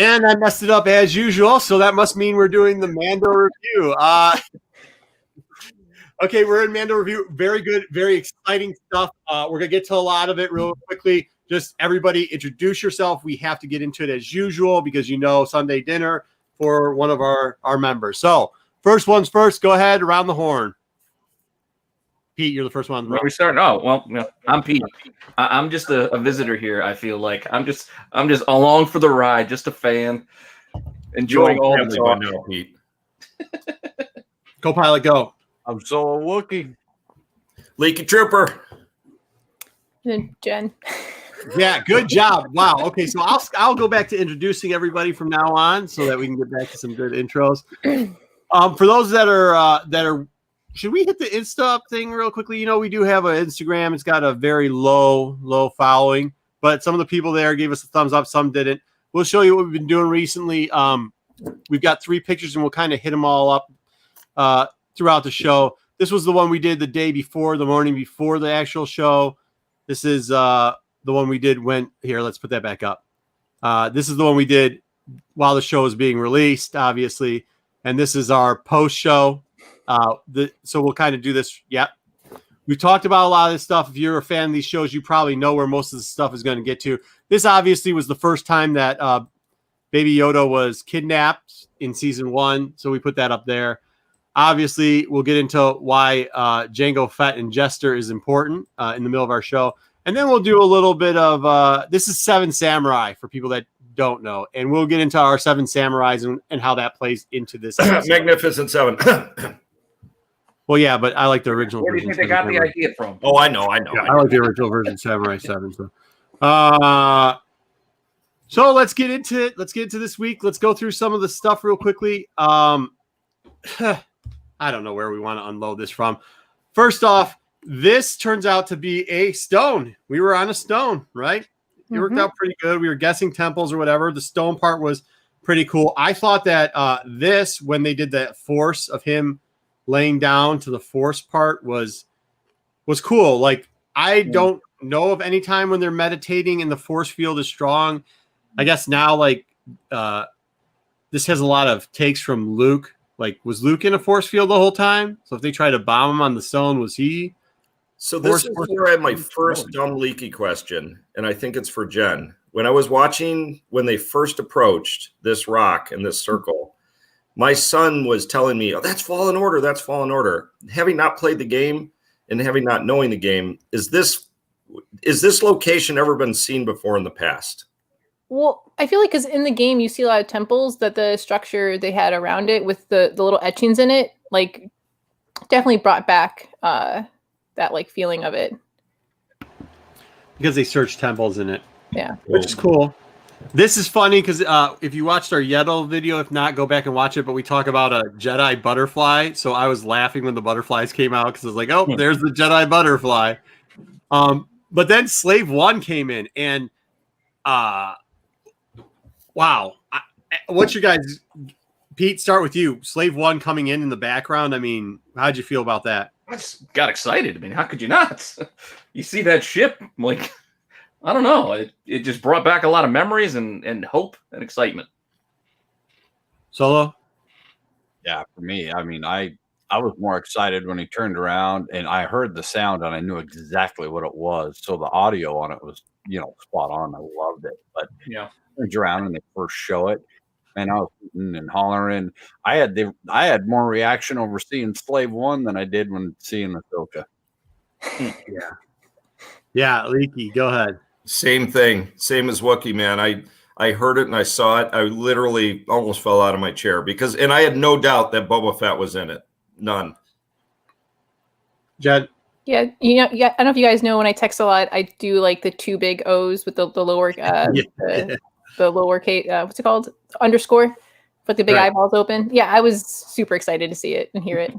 And I messed it up as usual, so that must mean we're doing the Mando review. Okay, we're in Mando review. Very good, very exciting stuff. We're going to get to a lot of it real quickly. Just everybody introduce yourself. We have to get into it as usual because Sunday dinner for one of our members. So first one's first. Go ahead, around the horn. Pete, you're the first one. Where are we starting? Oh, well, I'm Pete. I'm just a visitor here. I feel like I'm just along for the ride, just a fan, enjoying all the talk. Now, Pete. Co-pilot, go. I'm Solo Wookie. Leaky Trooper. And Jen. Yeah, good job. Wow. Okay, so I'll go back to introducing everybody from now on so that we can get back to some good intros. For those that are. Should we hit the Insta thing real quickly? We do have an Instagram. It's got a very low following, but some of the people there gave us a thumbs up. Some didn't. We'll show you what we've been doing recently. We've got 3 pictures, and we'll kind of hit them all up throughout the show. This was the one we did the morning before the actual show. This is the one we did here. Let's put that back up. This is the one we did while the show was being released, obviously. And this is our post show. So we'll kind of do this. Yep. We talked about a lot of this stuff. If you're a fan of these shows, you probably know where most of the stuff is going to get to. This obviously was the first time that Baby Yoda was kidnapped in season 1. So we put that up there. Obviously, we'll get into why Jango Fett and Jester is important in the middle of our show. And then we'll do a little bit of this is 7 Samurai for people that don't know. And we'll get into our 7 Samurais and how that plays into this episode. Magnificent 7. Well, yeah, but I like the original Where do you think they got the idea from? Oh, I know. Yeah, I like the original version, Samurai 7. So let's get into it. Let's get into this week. Let's go through some of the stuff real quickly. I don't know where we want to unload this from. First off, this turns out to be a stone. We were on a stone, right? It worked out pretty good. We were guessing temples or whatever. The stone part was pretty cool. I thought that when they did that force of him laying down to the force part was cool. Like, I don't know of any time when they're meditating and the force field is strong. I guess now, this has a lot of takes from Luke. Like, was Luke in a force field the whole time? So if they try to bomb him on the stone, was he? So this is where I have my first dumb leaky question, and I think it's for Jen. When I was watching when they first approached this rock and this circle, my son was telling me, "Oh, that's Fallen Order. That's Fallen Order." Having not played the game and having not knowing the game, is this location ever been seen before in the past? Well, I feel like because in the game you see a lot of temples that the structure they had around it with the little etchings in it, like, definitely brought back that feeling of it. Because they searched temples in it. Yeah. Which is cool. This is funny because if you watched our Yeddle video, if not, go back and watch it. But we talk about a Jedi butterfly. So I was laughing when the butterflies came out because I was like, oh, there's the Jedi butterfly. But then Slave 1 came in and wow. What's your guys? Pete, start with you. Slave 1 coming in the background. I mean, how'd you feel about that? I just got excited. I mean, how could you not? You see that ship, like, I don't know. It just brought back a lot of memories and hope and excitement. Solo? Yeah, for me, I mean, I was more excited when he turned around and I heard the sound and I knew exactly what it was. So the audio on it was, spot on. I loved it. But yeah, turns around and they first show it, and I was hooting and hollering. I had more reaction over seeing Slave 1 than I did when seeing Ahsoka. Yeah, Leaky, go ahead. Same thing. Same as Wookiee, man. I heard it and I saw it. I literally almost fell out of my chair and I had no doubt that Boba Fett was in it. None. Jed? Yeah, I don't know if you guys know, when I text a lot, I do like the 2 big O's with the lower the lowercase, what's it called? Underscore, with the big eyeballs open. Yeah, I was super excited to see it and hear it.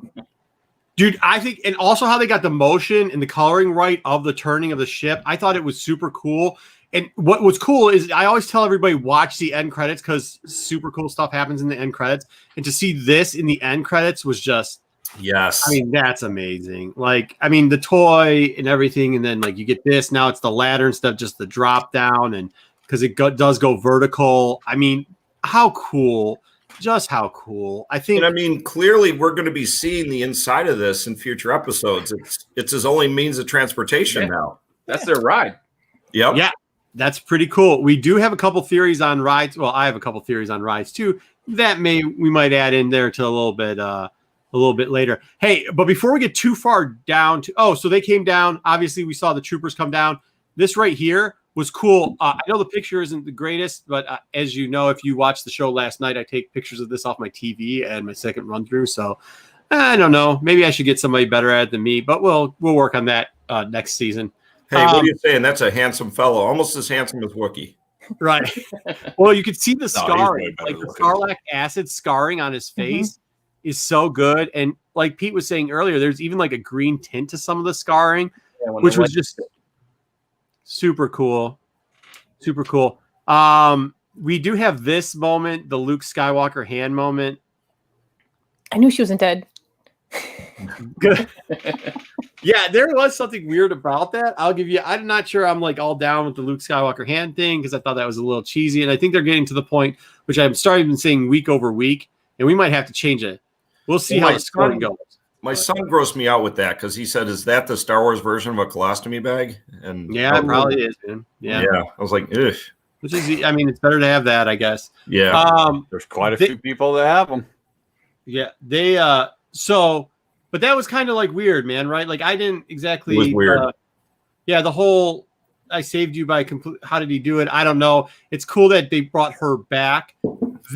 Dude, I think, and also how they got the motion and the coloring right of the turning of the ship. I thought it was super cool. And what was cool is I always tell everybody watch the end credits because super cool stuff happens in the end credits. And to see this in the end credits was just, yes. I mean, that's amazing. Like, I mean, the toy and everything, and then like you get this. Now it's the ladder instead of just the drop down, and because it does go vertical. I mean, how cool. Just how cool. I think. And I mean, clearly we're going to be seeing the inside of this in future episodes. It's his only means of transportation now. That's their ride. Yep. Yeah, that's pretty cool. We do have a couple theories on rides. Well, I have a couple theories on rides too. That we might add in there to a little bit later. Hey, but before we get too far down so they came down. Obviously, we saw the troopers come down. This right here was cool. I know the picture isn't the greatest, but as you know, if you watched the show last night, I take pictures of this off my TV and my second run through. So I don't know. Maybe I should get somebody better at it than me, but we'll work on that next season. Hey, what are you saying? That's a handsome fellow, almost as handsome as Wookiee. Right. Well, you can see the scarring, like the Sarlacc acid scarring on his face is so good. And like Pete was saying earlier, there's even like a green tint to some of the scarring, which was just super cool. Super cool. We do have this moment, the Luke Skywalker hand moment. I knew she wasn't dead. Good. Yeah, there was something weird about that. I'm not sure I'm like all down with the Luke Skywalker hand thing because I thought that was a little cheesy. And I think they're getting to the point, which I'm starting to saying week over week, and we might have to change it. We'll see how the scoring goes. My son grossed me out with that because he said, "Is that the Star Wars version of a colostomy bag?" And yeah, it probably is, man. Yeah. I was like, ugh. Which is, I mean, it's better to have that, I guess. Yeah. There's quite a few people that have them. Yeah, they but that was kind of like weird, man, right? Like I didn't exactly. It was weird. Yeah, the whole I saved you by complete. How did he do it? I don't know. It's cool that they brought her back.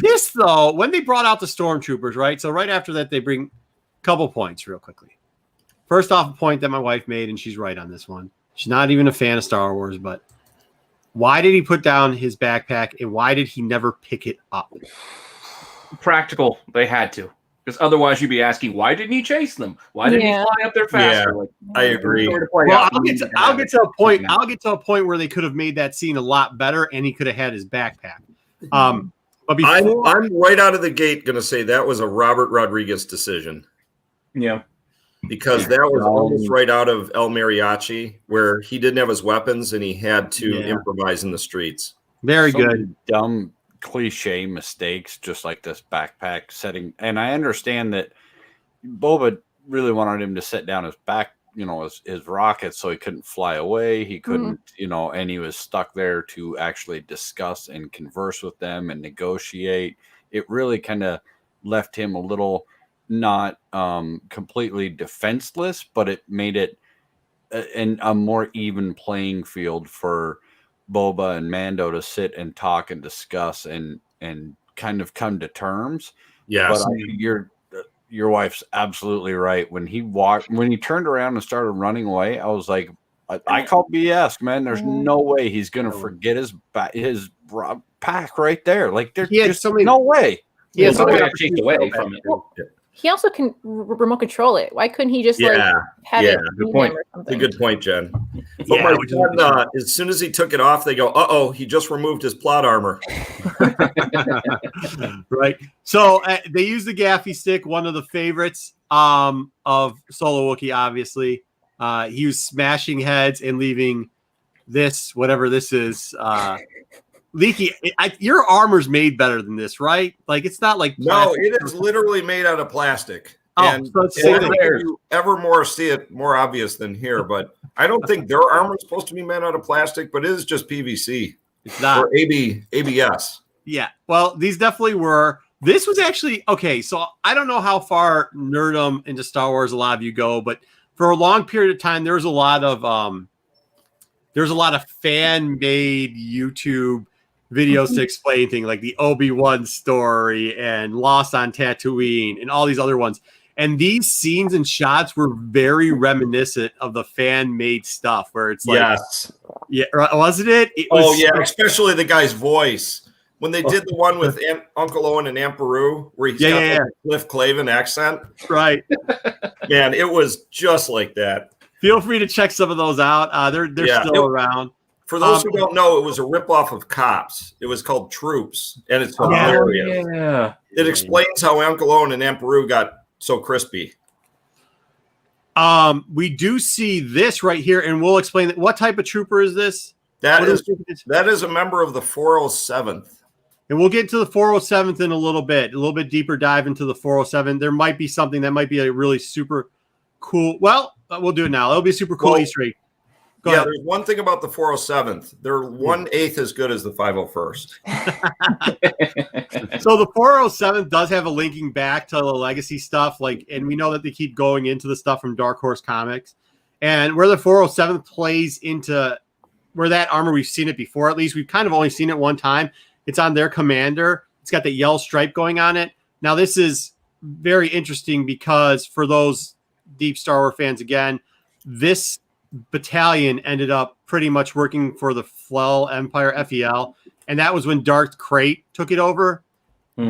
This though, when they brought out the stormtroopers, right? So right after that, they bring a couple points real quickly. First off, a point that my wife made, and she's right on this one. She's not even a fan of Star Wars, but why did he put down his backpack, and why did he never pick it up? Practical. They had to. Because otherwise, you'd be asking, why didn't he chase them? Why didn't he fly up there faster? Yeah, like, I agree. Well, I'll get to a point. I'll get to a point where they could have made that scene a lot better, and he could have had his backpack. But before, I'm right out of the gate going to say that was a Robert Rodriguez decision. Yeah, because that was almost right out of El Mariachi, where he didn't have his weapons and he had to improvise in the streets. Very good. Dumb cliche mistakes, just like this backpack setting. And I understand that Boba really wanted him to set down his back, his rocket, so he couldn't fly away. He couldn't, and he was stuck there to actually discuss and converse with them and negotiate. It really kind of left him a little not completely defenseless, but it made it a more even playing field for Boba and Mando to sit and talk and discuss and kind of come to terms. Yes. But your wife's absolutely right. When he turned around and started running away, I was like, I call BS, man. There's no way he's gonna forget his pack right there. Like there's just no way. Yeah, so got chased away from it. He also can remote control it. Why couldn't he just have it? Good point. It's a good point, Jen. But my son, as soon as he took it off, they go, he just removed his plot armor. Right. So they use the gaffy stick, one of the favorites of Solo Wookiee, obviously. He was smashing heads and leaving this, whatever this is, Leaky. Your armor's made better than this, right? Like it's not like plastic. No, it is literally made out of plastic. And you ever more see it more obvious than here, but I don't think their armor is supposed to be made out of plastic, but it is just PVC. It's not. Or ABS. Yeah. Well, these definitely were. This was actually okay. So I don't know how far nerdum into Star Wars a lot of you go, but for a long period of time, there's a lot of fan-made YouTube videos to explain things like the Obi-Wan story and Lost on Tatooine and all these other ones. And these scenes and shots were very reminiscent of the fan-made stuff where it's like, wasn't it? Especially the guy's voice. When they did the one with Uncle Owen and Aunt Beru, where he's got the Cliff Clavin accent. Right. Man, it was just like that. Feel free to check some of those out. They're still around. For those who don't know, it was a ripoff of Cops. It was called Troops, and it's hilarious. Yeah. It explains how Uncle Owen and Aunt Beru got so crispy. We do see this right here, and we'll explain that. What type of trooper is this? That is a member of the 407th. And we'll get to the 407th in a little bit deeper dive into the 407. There might be something that might be a really super cool. Well, we'll do it now. It'll be a super cool Easter egg. Go ahead. There's one thing about the 407th. They're 1/8 as good as the 501st. So the 407th does have a linking back to the legacy stuff, and we know that they keep going into the stuff from Dark Horse Comics, and where the 407th plays into where that armor, we've seen it before. At least we've kind of only seen it one time. It's on their commander. It's got the yellow stripe going on it. Now this is very interesting because for those deep Star Wars fans, again, this battalion ended up pretty much working for the Flel Empire, FEL, and that was when Darth Krayt took it over.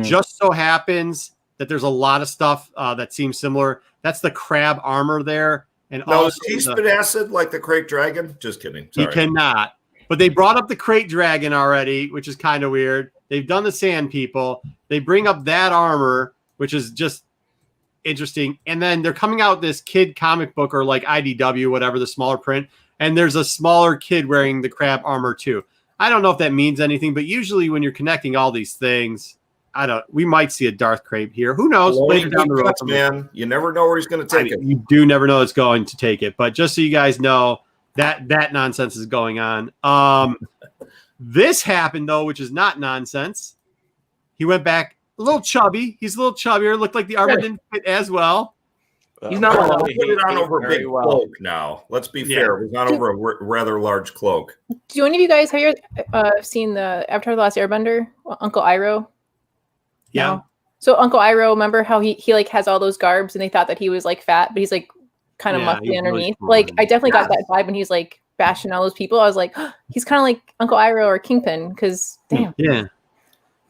Just so happens that there's a lot of stuff that seems similar. That's the crab armor there. And does he spit acid like the Krayt Dragon? Just kidding. Sorry. He cannot. But they brought up the Krayt Dragon already, which is kind of weird. They've done the Sand People. They bring up that armor, which is just interesting. And then they're coming out with this kid comic book or like IDW, whatever, the smaller print. And there's a smaller kid wearing the crab armor too. I don't know if that means anything, but usually when you're connecting all these things, we might see a Darth Krayt here. Who knows? Later down the road, man. You never know where he's going to take it. You do never know it's going to take it. But just so you guys know, that nonsense is going on. This happened though, which is not nonsense. He went back a little chubby. He's a little chubbier. Looked like the armor didn't fit as well. He's not allowed to put it on over a big cloak now. Let's be fair. He's on over a rather large cloak. Do any of you guys have seen the Avatar: The Last Airbender? Uncle Iroh? Yeah. No? So Uncle Iroh, remember how he like has all those garbs and they thought that he was like fat, but he's like kind of muscly underneath. Really like I definitely got that vibe when he's like bashing all those people. I was like, oh, he's kind of like Uncle Iroh or Kingpin because damn.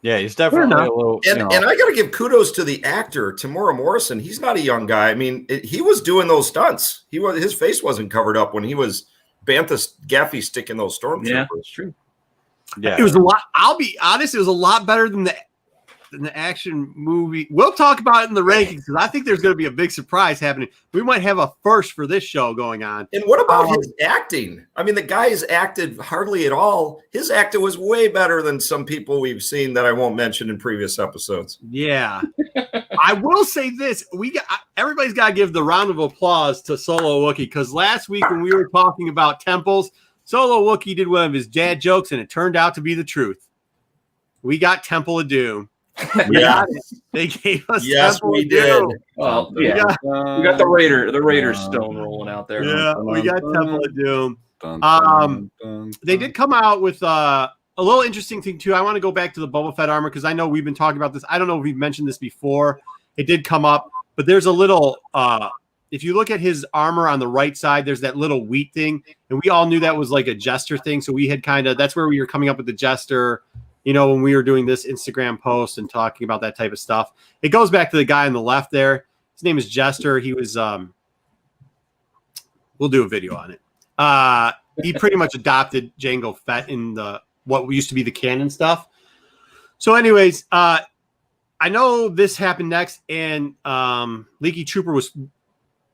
Yeah, he's definitely a little. And I got to give kudos to the actor, Tamora Morrison. He's not a young guy. I mean, he was doing those stunts. His face wasn't covered up when he was Bantha Gaffey sticking those stormtroopers. Yeah, that's true. Yeah, it was a lot. I'll be honest, it was a lot better than the action movie. We'll talk about it in the rankings because I think there's going to be a big surprise happening. We might have a first for this show going on. And what about his acting? I mean, the guy has acted hardly at all. His acting was way better than some people we've seen that I won't mention in previous episodes. Yeah. I will say this. Everybody's got to give the round of applause to Solo Wookiee because last week when we were talking about temples, Solo Wookiee did one of his dad jokes and it turned out to be the truth. We got Temple of Doom. They gave us. Yes, Temple we of did. Doom. Oh, yeah. We got the Raiders stone rolling out there. Yeah, we got Temple of Doom. They did come out with a little interesting thing too. I want to go back to the Boba Fett armor because I know we've been talking about this. I don't know if we've mentioned this before. It did come up, but there's a little. If you look at his armor on the right side, there's that little wheat thing, and we all knew that was like a jester thing. So we had that's where we were coming up with the jester. You know, when we were doing this Instagram post and talking about that type of stuff, it goes back to the guy on the left there. His name is Jester. He was, we'll do a video on it. He pretty much adopted Jango Fett in what used to be the canon stuff. So anyways, I know this happened next and Leaky Trooper was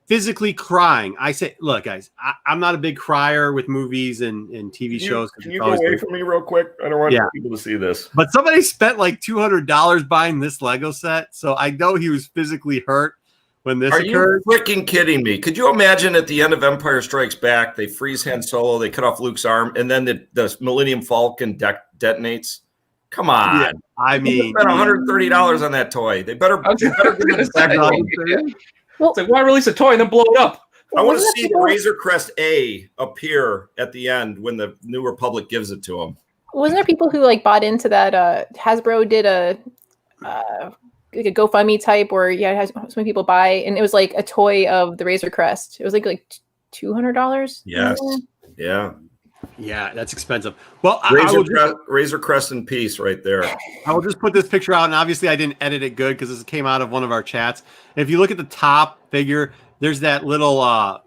physically crying. I say, look, guys, I'm not a big crier with movies and TV shows. Can you go away from me real quick? I don't want people to see this. But somebody spent like $200 buying this Lego set, so I know he was physically hurt when this occurred. Are you freaking kidding me? Could you imagine at the end of Empire Strikes Back, they freeze Han Solo, they cut off Luke's arm, and then the Millennium Falcon detonates? Come on. Yeah, I mean, spent $130 on that toy. They better give it back. Well, it's like, why release a toy and then blow it up? I want to see the Razor Crest A appear at the end when the New Republic gives it to him. Wasn't there people who like bought into that? Hasbro did a like a GoFundMe type where had so many people buy, and it was like a toy of the Razor Crest. It was like $200. Yes. Yeah, that's expensive. Well, Razor Crest in peace right there. I will just put this picture out, and obviously I didn't edit it good because this came out of one of our chats. And if you look at the top figure, there's that little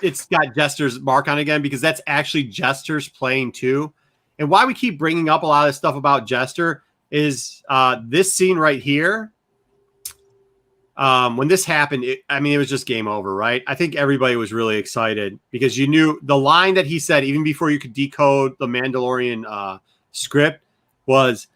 it's got Jester's mark on again because that's actually Jester's playing too. And why we keep bringing up a lot of stuff about Jester is this scene right here. When this happened, it was just game over, right? I think everybody was really excited because you knew the line that he said, even before you could decode the Mandalorian script, was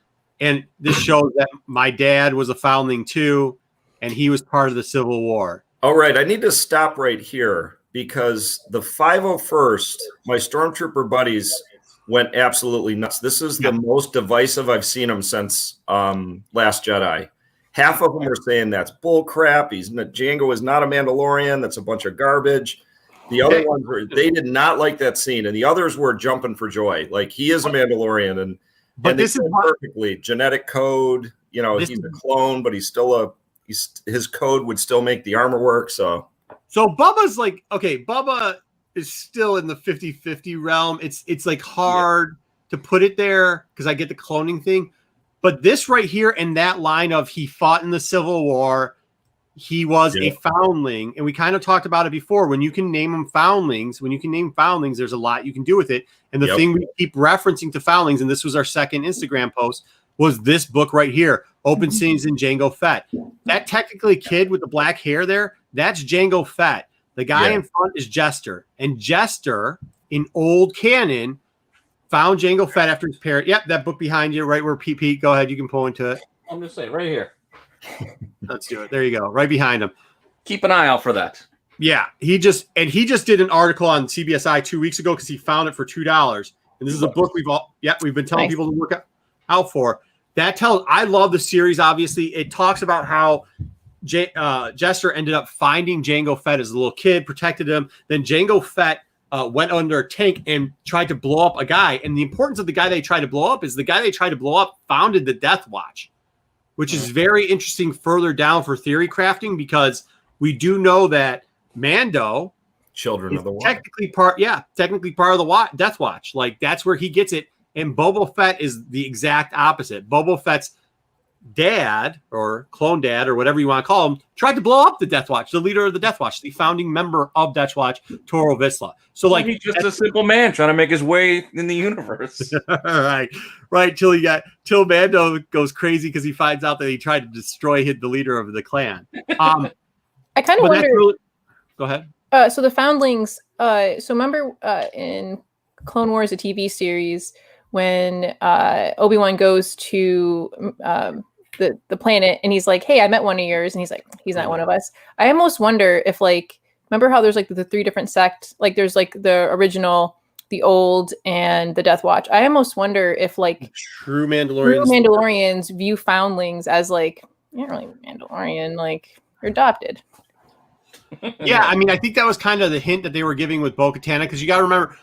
And this shows that my dad was a foundling too, and he was part of the Civil War. All right, I need to stop right here because the 501st, my stormtrooper buddies went absolutely nuts. This is the most divisive I've seen them since Last Jedi. Half of them were saying that's bull crap. Jango is not a Mandalorian. That's a bunch of garbage. The other ones they did not like that scene, and the others were jumping for joy. Like, he is a Mandalorian, but this is perfectly genetic code. You know, he's a clone, but he's still his code would still make the armor work. So Bubba's like, okay, Bubba is still in the 50-50 realm. It's like hard to put it there because I get the cloning thing. But this right here and that line of he fought in the Civil War, he was a foundling. And we kind of talked about it before. When you can name them foundlings, there's a lot you can do with it. And the thing we keep referencing to foundlings, and this was our second Instagram post, was this book right here, Open Scenes in Jango Fett. That technically kid with the black hair there, that's Jango Fett. The guy in front is Jester. And Jester, in old canon, found Jango Fett after his parent. Yep, that book behind you, right where Pete, go ahead. You can pull into it. I'm just saying, right here. Let's do it. There you go, right behind him. Keep an eye out for that. Yeah, he just did an article on CBSI 2 weeks ago because he found it for $2. And this is a book we've been telling people to look out for. That tells. I love the series. Obviously, it talks about how Jester ended up finding Jango Fett as a little kid, protected him. Then Jango Fett went under a tank and tried to blow up a guy. And the importance of the guy they tried to blow up is the guy they tried to blow up founded the Death Watch, which is very interesting further down for theory crafting, because we do know that Mando, Children of the Watch, technically part of the Death Watch. Like, that's where he gets it. And Boba Fett is the exact opposite. Boba Fett's dad, or clone dad, or whatever you want to call him, tried to blow up the Death Watch, the leader of the Death Watch, the founding member of Death Watch, Toro Vizsla. So, like, he's just a simple man trying to make his way in the universe. right. Till Mando goes crazy because he finds out that he tried to destroy the leader of the clan. I kind of wonder. Go ahead. So the foundlings. So remember in Clone Wars, a TV series, when Obi-Wan goes to the planet and he's like, hey, I met one of yours. And he's like, he's not one of us. I almost wonder if, like, remember how there's like the three different sects? Like, there's like the original, the old, and the Death Watch. I almost wonder if, like, true Mandalorians view foundlings as, like, you're not really Mandalorian, like, you're adopted. Yeah, I mean, I think that was kind of the hint that they were giving with Bo-Katan, because you got to remember.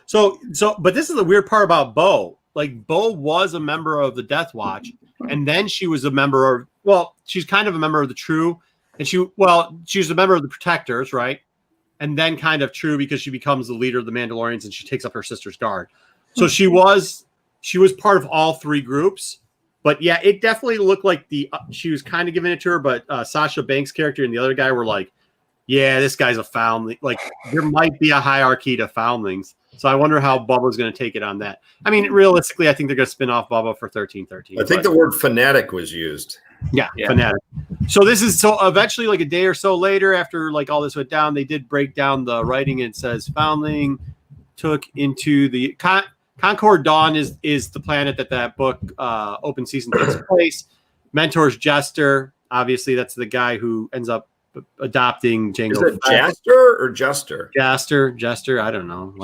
But this is the weird part about Bo. Like, Bo was a member of the Death Watch, and then she was a member of, well, she's kind of a member of the True, and she was a member of the Protectors, right? And then kind of True, because she becomes the leader of the Mandalorians and she takes up her sister's guard. So she was part of all three groups. But yeah, it definitely looked like she was kind of giving it to her, but Sasha Banks' character and the other guy were like, yeah, this guy's a foundling. Like, there might be a hierarchy to foundlings. So I wonder how Bubba's going to take it on that. I mean, realistically, I think they're going to spin off Bubba for 1313. I think the word fanatic was used. Yeah, fanatic. So eventually, like a day or so later, after like all this went down, they did break down the writing, and it says foundling took into the Concord Dawn is the planet that book open season takes place. Mentors Jester. Obviously, that's the guy who ends up adopting Jango. Is it Jester or Jester? Jester. I don't know.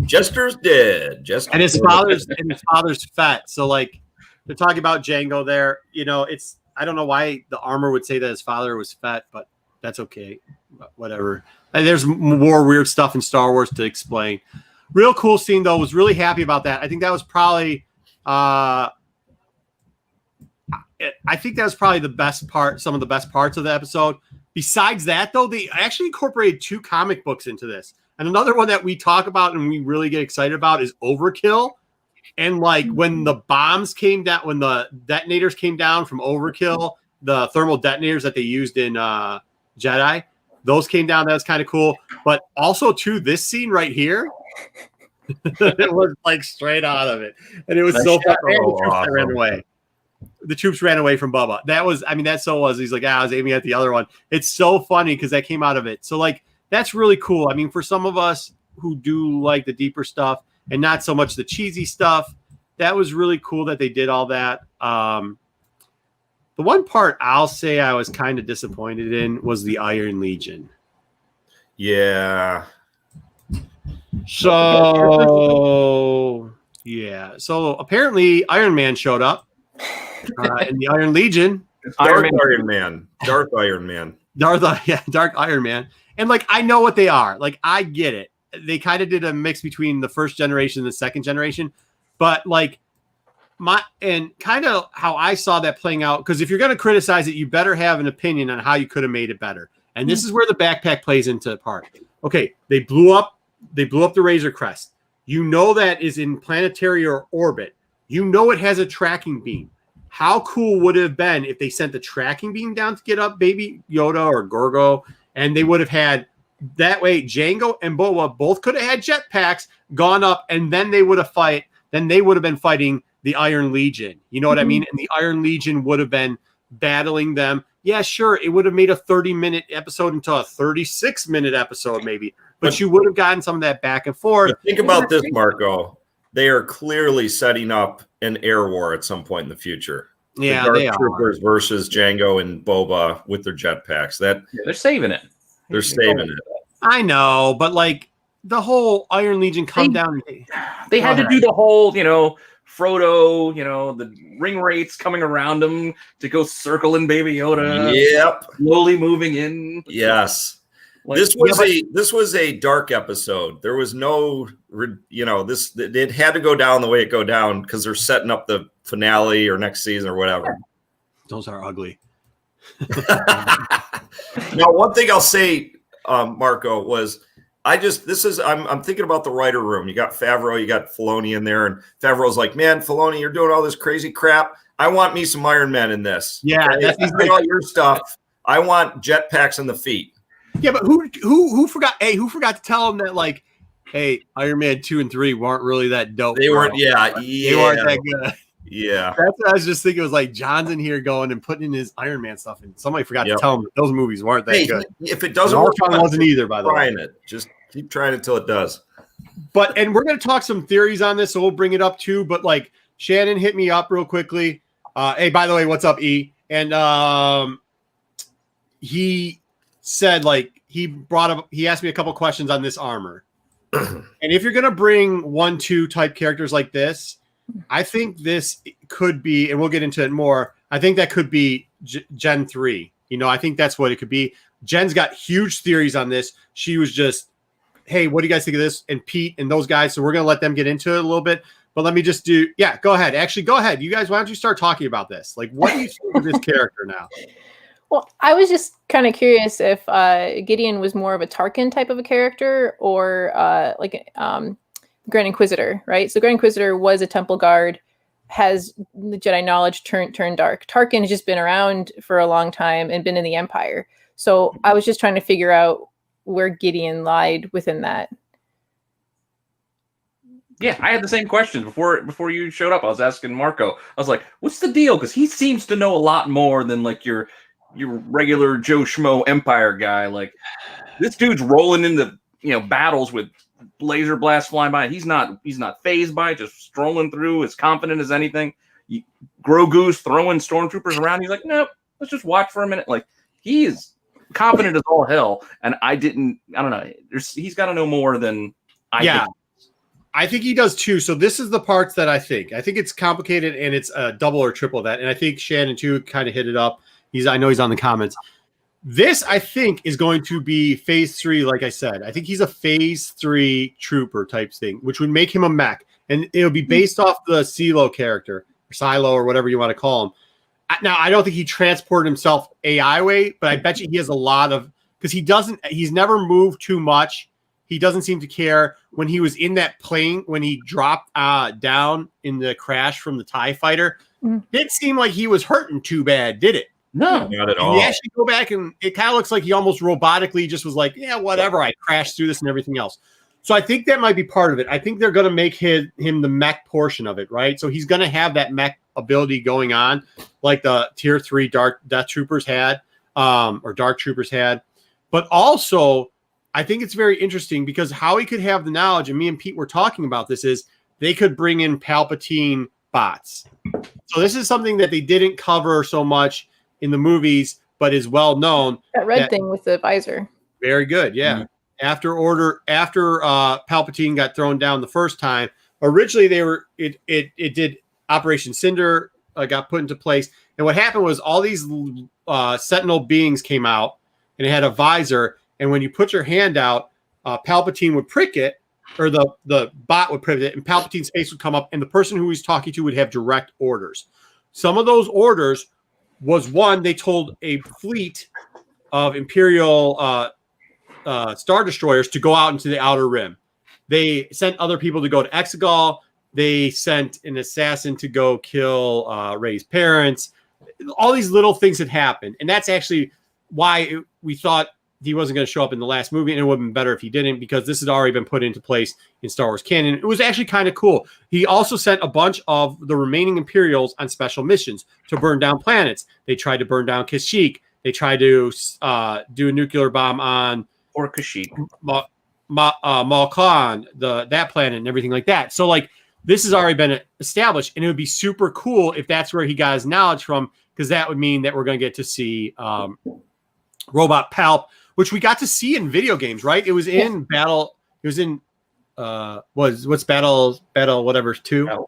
Jester's dead. Jester. And his father's Fett. So, like, they're talking about Jango there. You know, I don't know why the armor would say that his father was Fett, but that's okay. Whatever. And there's more weird stuff in Star Wars to explain. Real cool scene, though. Was really happy about that. I think that was probably the best part, some of the best parts of the episode. Besides that, though, they actually incorporated 2 comic books into this. And another one that we talk about and we really get excited about is Overkill. And like when the bombs came down, when the detonators came down from Overkill, the thermal detonators that they used in Jedi, those came down. That was kind of cool. But also, too, this scene right here, it was like straight out of it. And it was so fun. They ran away. The troops ran away from Bubba. He's like, I was aiming at the other one. It's so funny because that came out of it. So, like, that's really cool. I mean, for some of us who do like the deeper stuff and not so much the cheesy stuff, that was really cool that they did all that. The one part I'll say I was kind of disappointed in was the Iron Legion. Yeah. So apparently Iron Man showed up in the Iron Legion. Dark Iron Man. Dark Iron Man. Dark Iron Man. And like, I know what they are. Like, I get it. They kind of did a mix between the first generation and the second generation, but like kind of how I saw that playing out. Because if you're going to criticize it, you better have an opinion on how you could have made it better. And this is where the backpack plays into part. Okay, they blew up the Razor Crest. You know that is in planetary orbit. You know it has a tracking beam. How cool would it have been if they sent the tracking beam down to get up Baby Yoda or Grogu, and they would have had that way Jango and Boba both could have had jetpacks, gone up, and then they would have been fighting the Iron Legion. You know what I mean? And the Iron Legion would have been battling them. Yeah, sure, it would have made a 30-minute episode into a 36-minute episode maybe, but you would have gotten some of that back and forth. Think about this, Marco. They are clearly setting up an air war at some point in the future. Yeah, the they Dark Troopers versus Jango and Boba with their jetpacks. They're saving it. They're saving it. I know, but like the whole Iron Legion down. They had to do the whole, Frodo, the ring wraiths coming around him to go circling Baby Yoda. Yep. Slowly moving in. Yes. Like, this was a dark episode. There was no, it had to go down the way it go down because they're setting up the finale or next season or whatever. Those are ugly. Now, one thing I'll say, Marco, was I'm thinking about the writer room. You got Favreau, you got Filoni in there, and Favreau's like, man, Filoni, you're doing all this crazy crap. I want me some Iron Men in this. Yeah, okay? That's all your stuff. I want jetpacks in the feet. Yeah, but who forgot? Hey, who forgot to tell him that, like, hey, Iron Man 2 and 3 weren't really that dope. They weren't. Yeah, they weren't that good. Yeah, that's what I was just thinking. It was like John's in here going and putting in his Iron Man stuff, and somebody forgot to tell him that those movies weren't that good. If it doesn't work, wasn't either. By the way, just keep trying until it does. And we're going to talk some theories on this, so we'll bring it up too. But like Shannon hit me up real quickly. Hey, by the way, what's up, E? And he said he asked me a couple questions on this armor. And if you're going to bring 1-2 type characters like this, I think this could be, and we'll get into it more. I think that could be Gen 3. I think that's what it could be. Jen's got huge theories on this. She was just, hey, what do you guys think of this? And Pete and those guys. So we're going to let them get into it a little bit. But let me just go ahead. Actually, go ahead. You guys, why don't you start talking about this? Like, what do you think of this character now? Well, I was just kind of curious if Gideon was more of a Tarkin type of a character or Grand Inquisitor, right? So Grand Inquisitor was a Temple Guard, has the Jedi knowledge turned dark. Tarkin has just been around for a long time and been in the Empire. So I was just trying to figure out where Gideon lied within that. Yeah, I had the same questions before you showed up. I was asking Marco. I was like, "What's the deal?" Because he seems to know a lot more than like your regular Joe Schmo Empire guy. Like this dude's rolling into battles with laser blasts flying by. He's not phased by it, just strolling through, as confident as anything. Grogu's throwing stormtroopers around. He's like, nope, let's just watch for a minute. Like he is confident as all hell. And I don't know. He's got to know more than I think. I think he does too. So this is the parts that I think it's complicated and it's double or triple that. And I think Shannon too kind of hit it up. I know he's on the comments. This, I think, is going to be phase 3, like I said. I think he's a phase 3 trooper type thing, which would make him a mech. And it'll be based off the Silo character, or Silo, or whatever you want to call him. Now, I don't think he transported himself AI way, but I bet you he has a lot of, because he's never moved too much. He doesn't seem to care. When he was in that plane, when he dropped down in the crash from the TIE fighter, it didn't seem like he was hurting too bad, did it? No, not at all. You actually go back and it kind of looks like he almost robotically just was like, yeah, whatever. I crashed through this and everything else. So I think that might be part of it. I think they're going to make him the mech portion of it, right? So he's going to have that mech ability going on, like the Tier 3 Death Troopers had, or Dark Troopers had. But also, I think it's very interesting because how he could have the knowledge, and me and Pete were talking about this, is they could bring in Palpatine bots. So this is something that they didn't cover so much in the movies, but is well known. That red thing with the visor. Very good, yeah. After Palpatine got thrown down the first time, originally it did Operation Cinder got put into place, and what happened was all these Sentinel beings came out, and it had a visor, and when you put your hand out, Palpatine would prick it, or the bot would prick it, and Palpatine's face would come up, and the person who he's talking to would have direct orders. Some of those orders was one, they told a fleet of Imperial Star Destroyers to go out into the Outer Rim. They sent other people to go to Exegol. They sent an assassin to go kill Rey's parents. All these little things had happened. And that's actually why we thought he wasn't going to show up in the last movie, and it would have been better if he didn't, because this had already been put into place in Star Wars canon. It was actually kind of cool. He also sent a bunch of the remaining Imperials on special missions to burn down planets. They tried to burn down Kashyyyk. They tried to do a nuclear bomb on Kashyyyk, Malkan, that planet, and everything like that. So, like, this has already been established, and it would be super cool if that's where he got his knowledge from, because that would mean that we're going to get to see Robot Palp, which we got to see in video games, right? It was in Battle. It was in what's Battle whatever 2?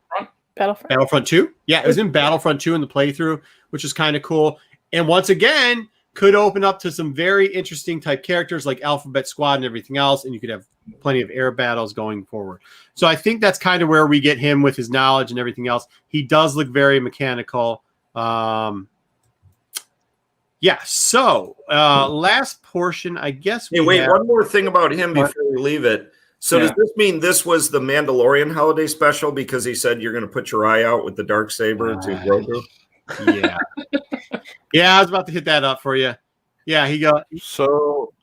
Battlefront 2. Yeah, it was in Battlefront 2 in the playthrough, which is kind of cool. And once again, could open up to some very interesting type characters like Alphabet Squad and everything else, and you could have plenty of air battles going forward. So I think that's kind of where we get him with his knowledge and everything else. He does look very mechanical. Yeah, so last portion, I guess. One more thing about him before we leave it. So does this mean this was the Mandalorian holiday special, because he said you're going to put your eye out with the Darksaber to Grogu? Yeah. Yeah, I was about to hit that up for you. Yeah, he got so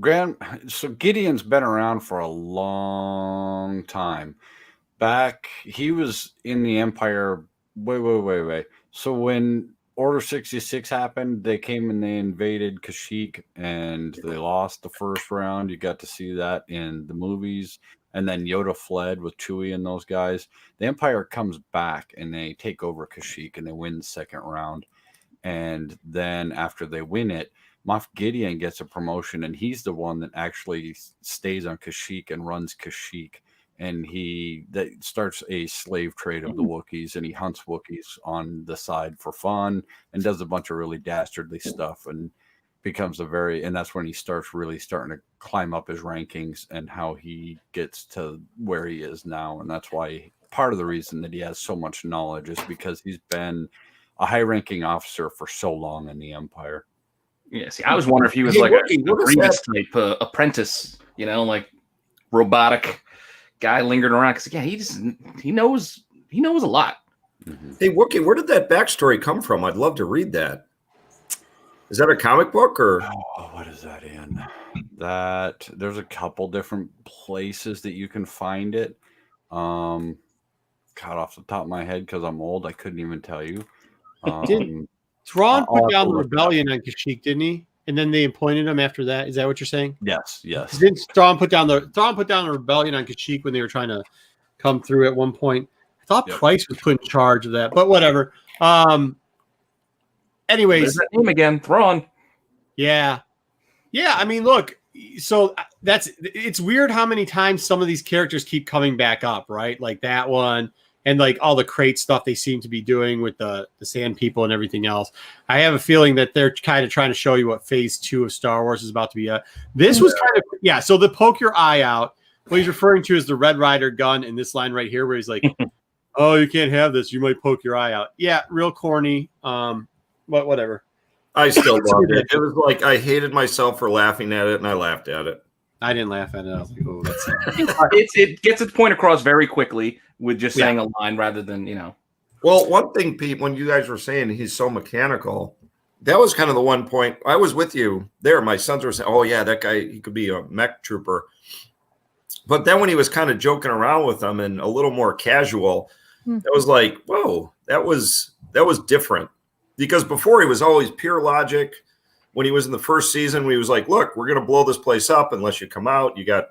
Gideon's been around for a long time. He was in the Empire way. So when Order 66 happened, they came and they invaded Kashyyyk, and they lost the first round. You got to see that in the movies. And then Yoda fled with Chewie and those guys. The Empire comes back and they take over Kashyyyk and they win the second round. And then after they win it, Moff Gideon gets a promotion, and he's the one that actually stays on Kashyyyk and runs Kashyyyk. And that starts a slave trade of the Wookiees, and he hunts Wookiees on the side for fun and does a bunch of really dastardly stuff, and becomes and that's when he starts starting to climb up his rankings and how he gets to where he is now. And that's why part of the reason that he has so much knowledge is because he's been a high-ranking officer for so long in the Empire. Yeah, see, I was wondering if he was like a Grievous type apprentice, like robotic guy lingering around. Because he knows a lot. Mm-hmm. Hey, Wookie, where did that backstory come from? I'd love to read that. Is that a comic book or? Oh, what is that in? There's a couple different places that you can find it. Off the top of my head, because I'm old, I couldn't even tell you. Thrawn put down the rebellion on Kashyyyk, didn't he? And then they appointed him after that. Is that what you're saying? Yes. Didn't Thrawn put down the rebellion on Kashyyyk when they were trying to come through at one point? I thought Price was put in charge of that, but whatever. Anyways, there's that name again, Thrawn. Yeah. I mean, look. So it's weird how many times some of these characters keep coming back up, right? Like that one, and like all the crate stuff they seem to be doing with the Sand People and everything else. I have a feeling that they're kind of trying to show you what Phase 2 of Star Wars is about to be. This was kind of So the poke your eye out. What he's referring to is the Red Rider gun in this line right here, where he's like, "Oh, you can't have this. You might poke your eye out." Yeah, real corny. But whatever. I still loved it. It was like I hated myself for laughing at it, and I laughed at it. I didn't laugh at it. I was like, "Oh, that's." It gets its point across very quickly with just saying a line rather than Well, one thing, Pete, when you guys were saying he's so mechanical, that was kind of the one point. I was with you there. My sons were saying, "Oh yeah, that guy, he could be a mech trooper." But then when he was kind of joking around with them and a little more casual, it was like, "Whoa, that was different." Because before he was always pure logic, when he was in the first season, when he was like, look, we're going to blow this place up unless you come out. You got,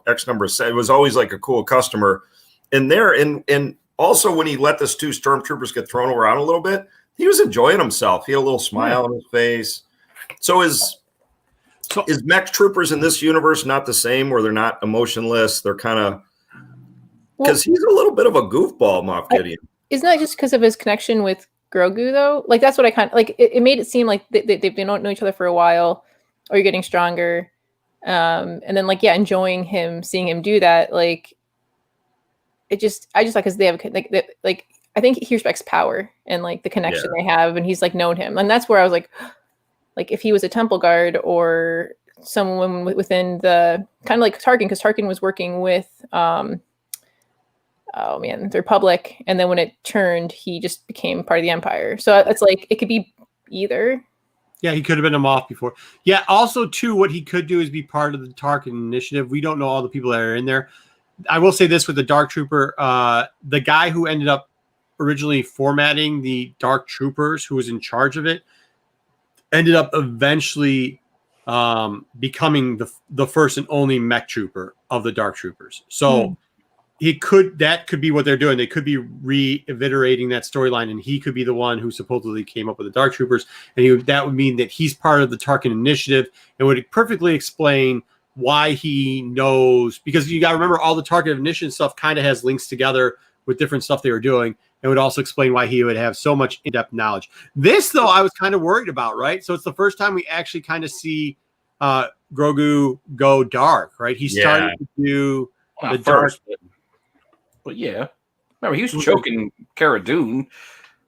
X number of sets. It was always like a cool customer. And also when he let those 2 stormtroopers get thrown around a little bit, he was enjoying himself. He had a little smile on his face. So is mech troopers in this universe not the same, where they're not emotionless? They're kind of, because he's a little bit of a goofball, Moff Gideon. Isn't that just because of his connection with Grogu, though? Like, that's what I kind of like. It made it seem like they don't know each other for a while, or you're getting stronger, and then enjoying him, seeing him do that. Like, I just like because they have like I think he respects power and like the connection they have, and he's like known him, and that's where I was like if he was a temple guard or someone within the kind of like Tarkin, because Tarkin was working with the Republic, and then when it turned, he just became part of the Empire. So it's like it could be either. Yeah, he could have been a Moff before. Yeah, also too, what he could do is be part of the Tarkin initiative. We don't know all the people that are in there. I will say this with the Dark Trooper, the guy who ended up originally formatting the Dark Troopers, who was in charge of it, ended up eventually becoming the first and only mech trooper of the Dark Troopers. So that could be what they're doing. They could be reiterating that storyline, and he could be the one who supposedly came up with the Dark Troopers, and that would mean that he's part of the Tarkin initiative and would perfectly explain why he knows, because you got to remember all the Tarkin initiative stuff kind of has links together with different stuff they were doing, and would also explain why he would have so much in-depth knowledge. This, though, I was kind of worried about, right? So it's the first time we actually kind of see Grogu go dark, right? He started to do the dark. But yeah, remember he was choking Cara Dune,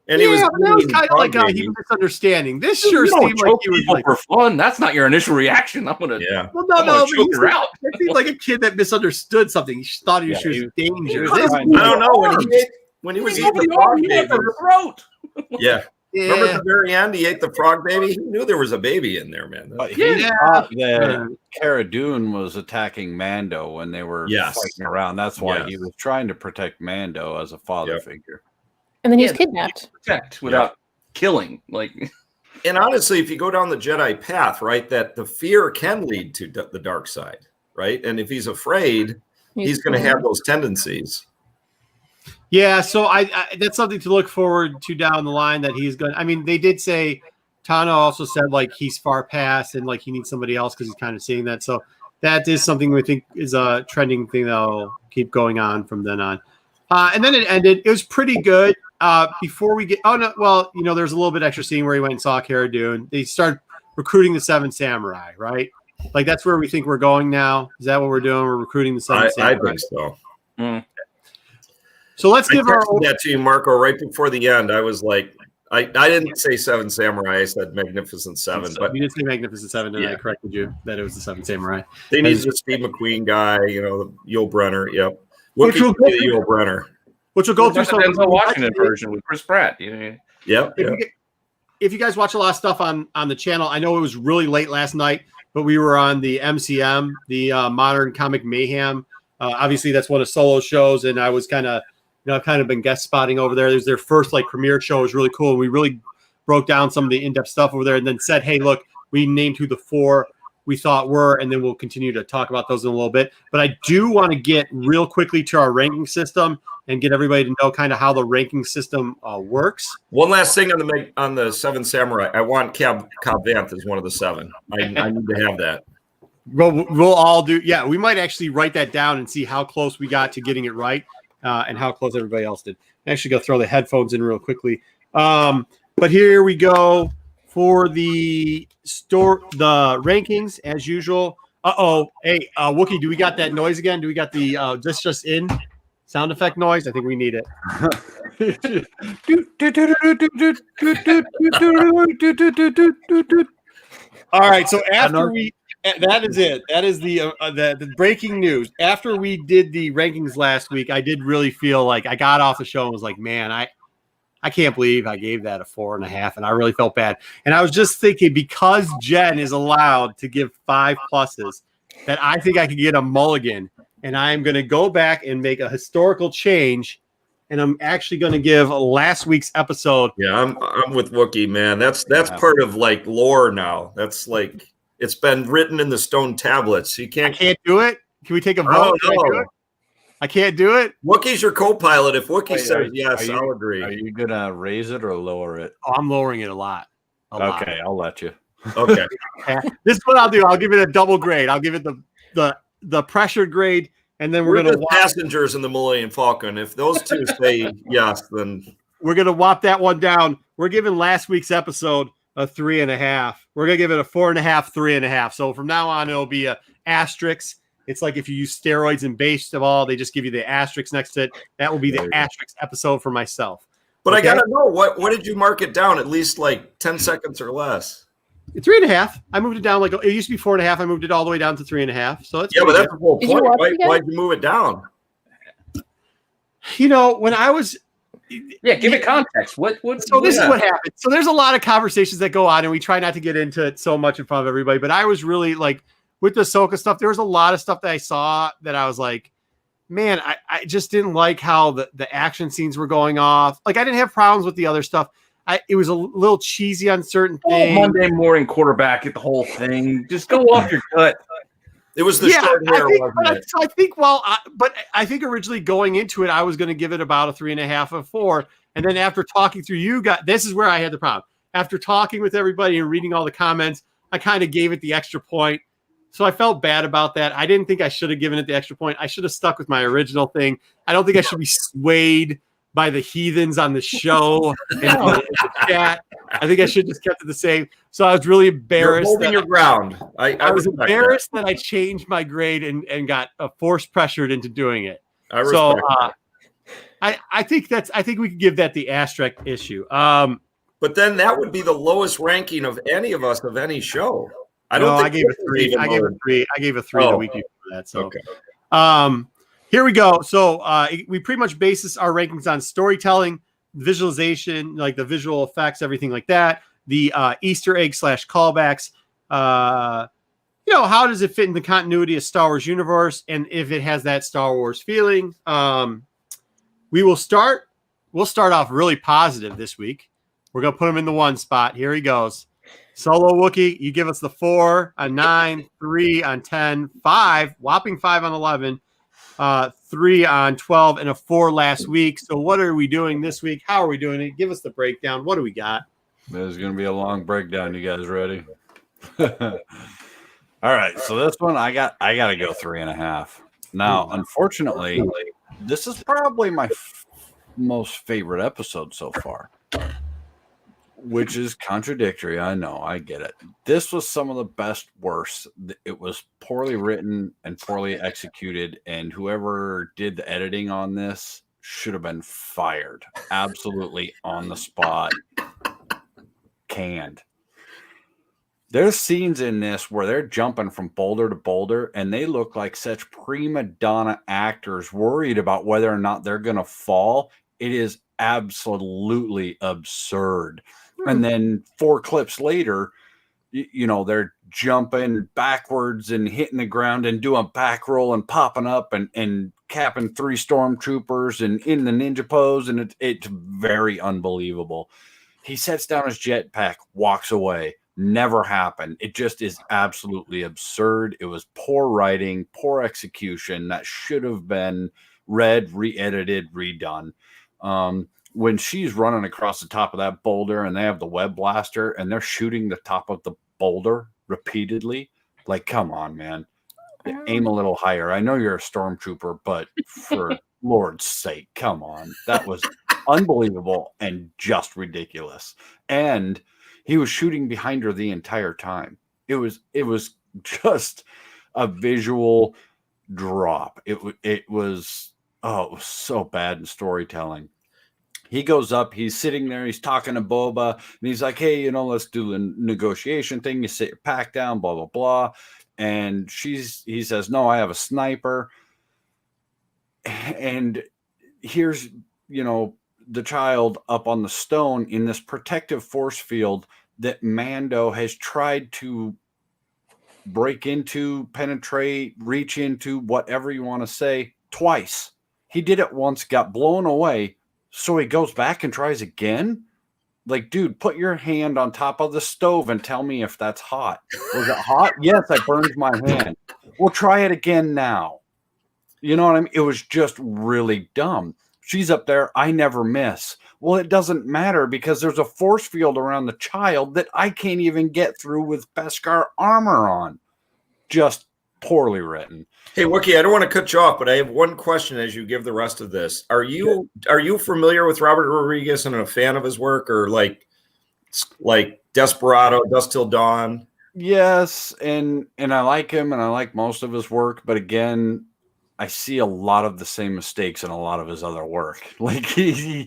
and that was kind of like he was misunderstanding. This sure seemed like he was like for fun. That's not your initial reaction. I'm gonna Well, no, choke her out. It seemed like a kid that misunderstood something. He thought he was dangerous. I don't know when he was eating the frog baby. Yeah. Remember at the very end, he ate the frog baby. He knew there was a baby in there, man. He thought that Cara Dune was attacking Mando when they were fighting around. That's why he was trying to protect Mando as a father figure. And then he was kidnapped. Protect without killing. And honestly, if you go down the Jedi path, right, that the fear can lead to the dark side, right? And if he's afraid, he's going to have those tendencies. Yeah, so I that's something to look forward to down the line, that he's going. I mean, they did say, Tano also said like he's far past and like he needs somebody else because he's kind of seeing that. So that is something we think is a trending thing that'll keep going on from then on. And then it ended. It was pretty good. Before we get, there's a little bit extra scene where he went and saw Cara Dune. They start recruiting the 7 samurai, right? Like that's where we think we're going now. Is that what we're doing? We're recruiting the 7 samurai. I think so. So let's give that to you, Marco, right before the end. I was like, I didn't say 7 samurai. I said Magnificent 7. But you did say Magnificent 7, and I corrected you that it was the 7 samurai. They need the Steve McQueen guy, the Yul Brenner. Yep. Which will go through Yul Brenner. Which will go through some Denzel Washington version with Chris Pratt. Yep. If you guys watch a lot of stuff on the channel, I know it was really late last night, but we were on the MCM, the Modern Comic Mayhem. Obviously, that's one of Solo's shows, and I was kind of been guest spotting over there. It was their first premiere show. It was really cool. We really broke down some of the in-depth stuff over there, and then said, "Hey, look, we named who the 4 we thought were, and then we'll continue to talk about those in a little bit." But I do want to get real quickly to our ranking system and get everybody to know kind of how the ranking system works. One last thing on the 7 samurai. I want Cobb Vanth as one of the 7. I need to have that. We'll all do. Yeah, we might actually write that down and see how close we got to getting it right. And how close everybody else did. I'm actually go throw the headphones in real quickly. But here we go for the rankings as usual. Hey, Wookie, do we got that noise again? Do we got the this just in sound effect noise? I think we need it. All right, so after that is it. That is the breaking news. After we did the rankings last week, I did really feel like I got off the show and was like, man, I can't believe I gave that a 4.5, and I really felt bad. And I was just thinking, because Jen is allowed to give 5 pluses, that I think I could get a mulligan, and I am going to go back and make a historical change and I'm actually going to give last week's episode. Yeah, I'm with Wookiee, man. That's part of like lore now. That's like it's been written in the stone tablets. You I can't can't do it. Can we take a vote? Oh, Can I do no. it? I can't do it. Wookiee's your co-pilot. If Wookiee Wait, says yes, I'll agree. Are you gonna raise it or lower it? Oh, I'm lowering it a lot. Okay, I'll let you. Okay. This is what I'll do. I'll give it a double grade. I'll give it the pressure grade, and then We're we're gonna just passengers in the Millennium Falcon. If those two say yes, then we're gonna whop that one down. We're giving last week's episode a 3.5. We're gonna give it a 4.5, 3.5. So from now on, it'll be a asterisk. It's like if you use steroids in baseball, they just give you the asterisk next to it. That will be the asterisk episode for myself. But Okay? I gotta know what did you mark it down? At least like 10 seconds or less. 3.5. I moved it down like it used to be 4.5. I moved it all the way down to 3.5. So it's Yeah, but that's the whole Did you point. watch it again? Why'd you move it down? when I was give it context. What? So this is Yeah. what happened. So there's a lot of conversations that go on, and we try not to get into it so much in front of everybody. But I was really like with the Ahsoka stuff. There was a lot of stuff that I saw that I was like, man, I just didn't like how the action scenes were going off. Like I didn't have problems with the other stuff. It was a little cheesy on certain things. Monday morning quarterback at the whole thing. Just go off your gut. It was the short hair, wasn't it? So I think, but I think originally going into it, I was going to give it about a 3.5 or 4. And then after talking through you guys, this is where I had the problem. After talking with everybody and reading all the comments, I kind of gave it the extra point. So I felt bad about that. I didn't think I should have given it the extra point. I should have stuck with my original thing. I don't think I should be swayed by the heathens on the show and the chat. I think I should just kept it the same. So I was really embarrassed. You're holding your ground. I was respect embarrassed that I changed my grade and got force pressured into doing it. I respect that. I think we could give that the asterisk issue. But then that would be the lowest ranking of any of us of any show. I gave a 3. I gave a 3. I gave a 3 the week before that. So, okay. Here we go. So we pretty much base our rankings on storytelling, visualization, like the visual effects, everything like that. The Easter egg / callbacks. How does it fit in the continuity of Star Wars universe, and if it has that Star Wars feeling? We'll start off really positive this week. We're gonna put him in the 1 spot. Here he goes. Solo Wookiee, you give us the 4 on 9, 3 on 10, 5, whopping 5 on 11, 3 on 12, and a 4 last week. So what are we doing this week? How are we doing it? Give us the breakdown. What do we got? There's going to be a long breakdown. You guys ready? All right. So this one, I got to go 3.5. Now, unfortunately, this is probably my most favorite episode so far, which is contradictory. I know. I get it. This was some of the best worst. It was poorly written and poorly executed, and whoever did the editing on this should have been fired. Absolutely on the spot. Canned. There's scenes in this where they're jumping from boulder to boulder, and they look like such prima donna actors worried about whether or not they're going to fall. It is absolutely absurd. And then 4 clips later, they're jumping backwards and hitting the ground and doing a back roll and popping up and capping 3 stormtroopers and in the ninja pose. And it's very unbelievable. He sets down his jetpack, walks away. Never happened. It just is absolutely absurd. It was poor writing, poor execution. That should have been read, re-edited, redone. When she's running across the top of that boulder and they have the web blaster and they're shooting the top of the boulder repeatedly, like, come on, man. Aim a little higher. I know you're a stormtrooper, but for Lord's sake, come on. That was unbelievable and just ridiculous. And he was shooting behind her the entire time. It was just a visual drop. It was so bad in storytelling. He goes up, he's sitting there, he's talking to Boba, and he's like, hey, let's do the negotiation thing. You sit your pack down, blah, blah, blah. And he says, no, I have a sniper. And here's, the child up on the stone in this protective force field that Mando has tried to break into, penetrate, reach into, whatever you want to say, twice. He did it once, got blown away, so he goes back and tries again. Like, dude, put your hand on top of the stove and tell me if that's hot. Was it hot? Yes, I burned my hand. We'll try it again now. You know what I mean? It was just really dumb. She's up there. I never miss. Well, it doesn't matter because there's a force field around the child that I can't even get through with Beskar armor on. Just poorly written. Hey, Wookie, I don't want to cut you off, but I have one question as you give the rest of this. Are you familiar with Robert Rodriguez and a fan of his work, or like Desperado, Dust Till Dawn? Yes, and I like him, and I like most of his work, but again, I see a lot of the same mistakes in a lot of his other work. Like he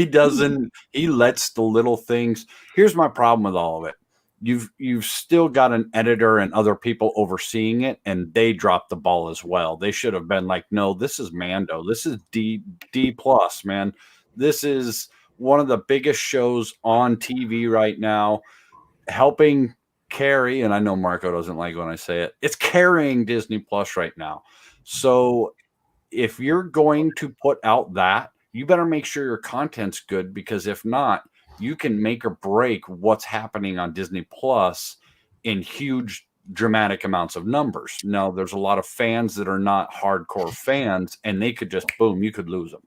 doesn't, he lets the little things. Here's my problem with all of it. You've still got an editor and other people overseeing it, and they dropped the ball as well. They should have been like, no, this is Mando. This is D plus, man. This is one of the biggest shows on TV right now, helping carry, and I know Marco doesn't like when I say it, it's carrying Disney Plus right now. So if you're going to put out that, you better make sure your content's good, because if not, you can make or break what's happening on Disney Plus in huge, dramatic amounts of numbers. Now, there's a lot of fans that are not hardcore fans, and they could just, boom, you could lose them.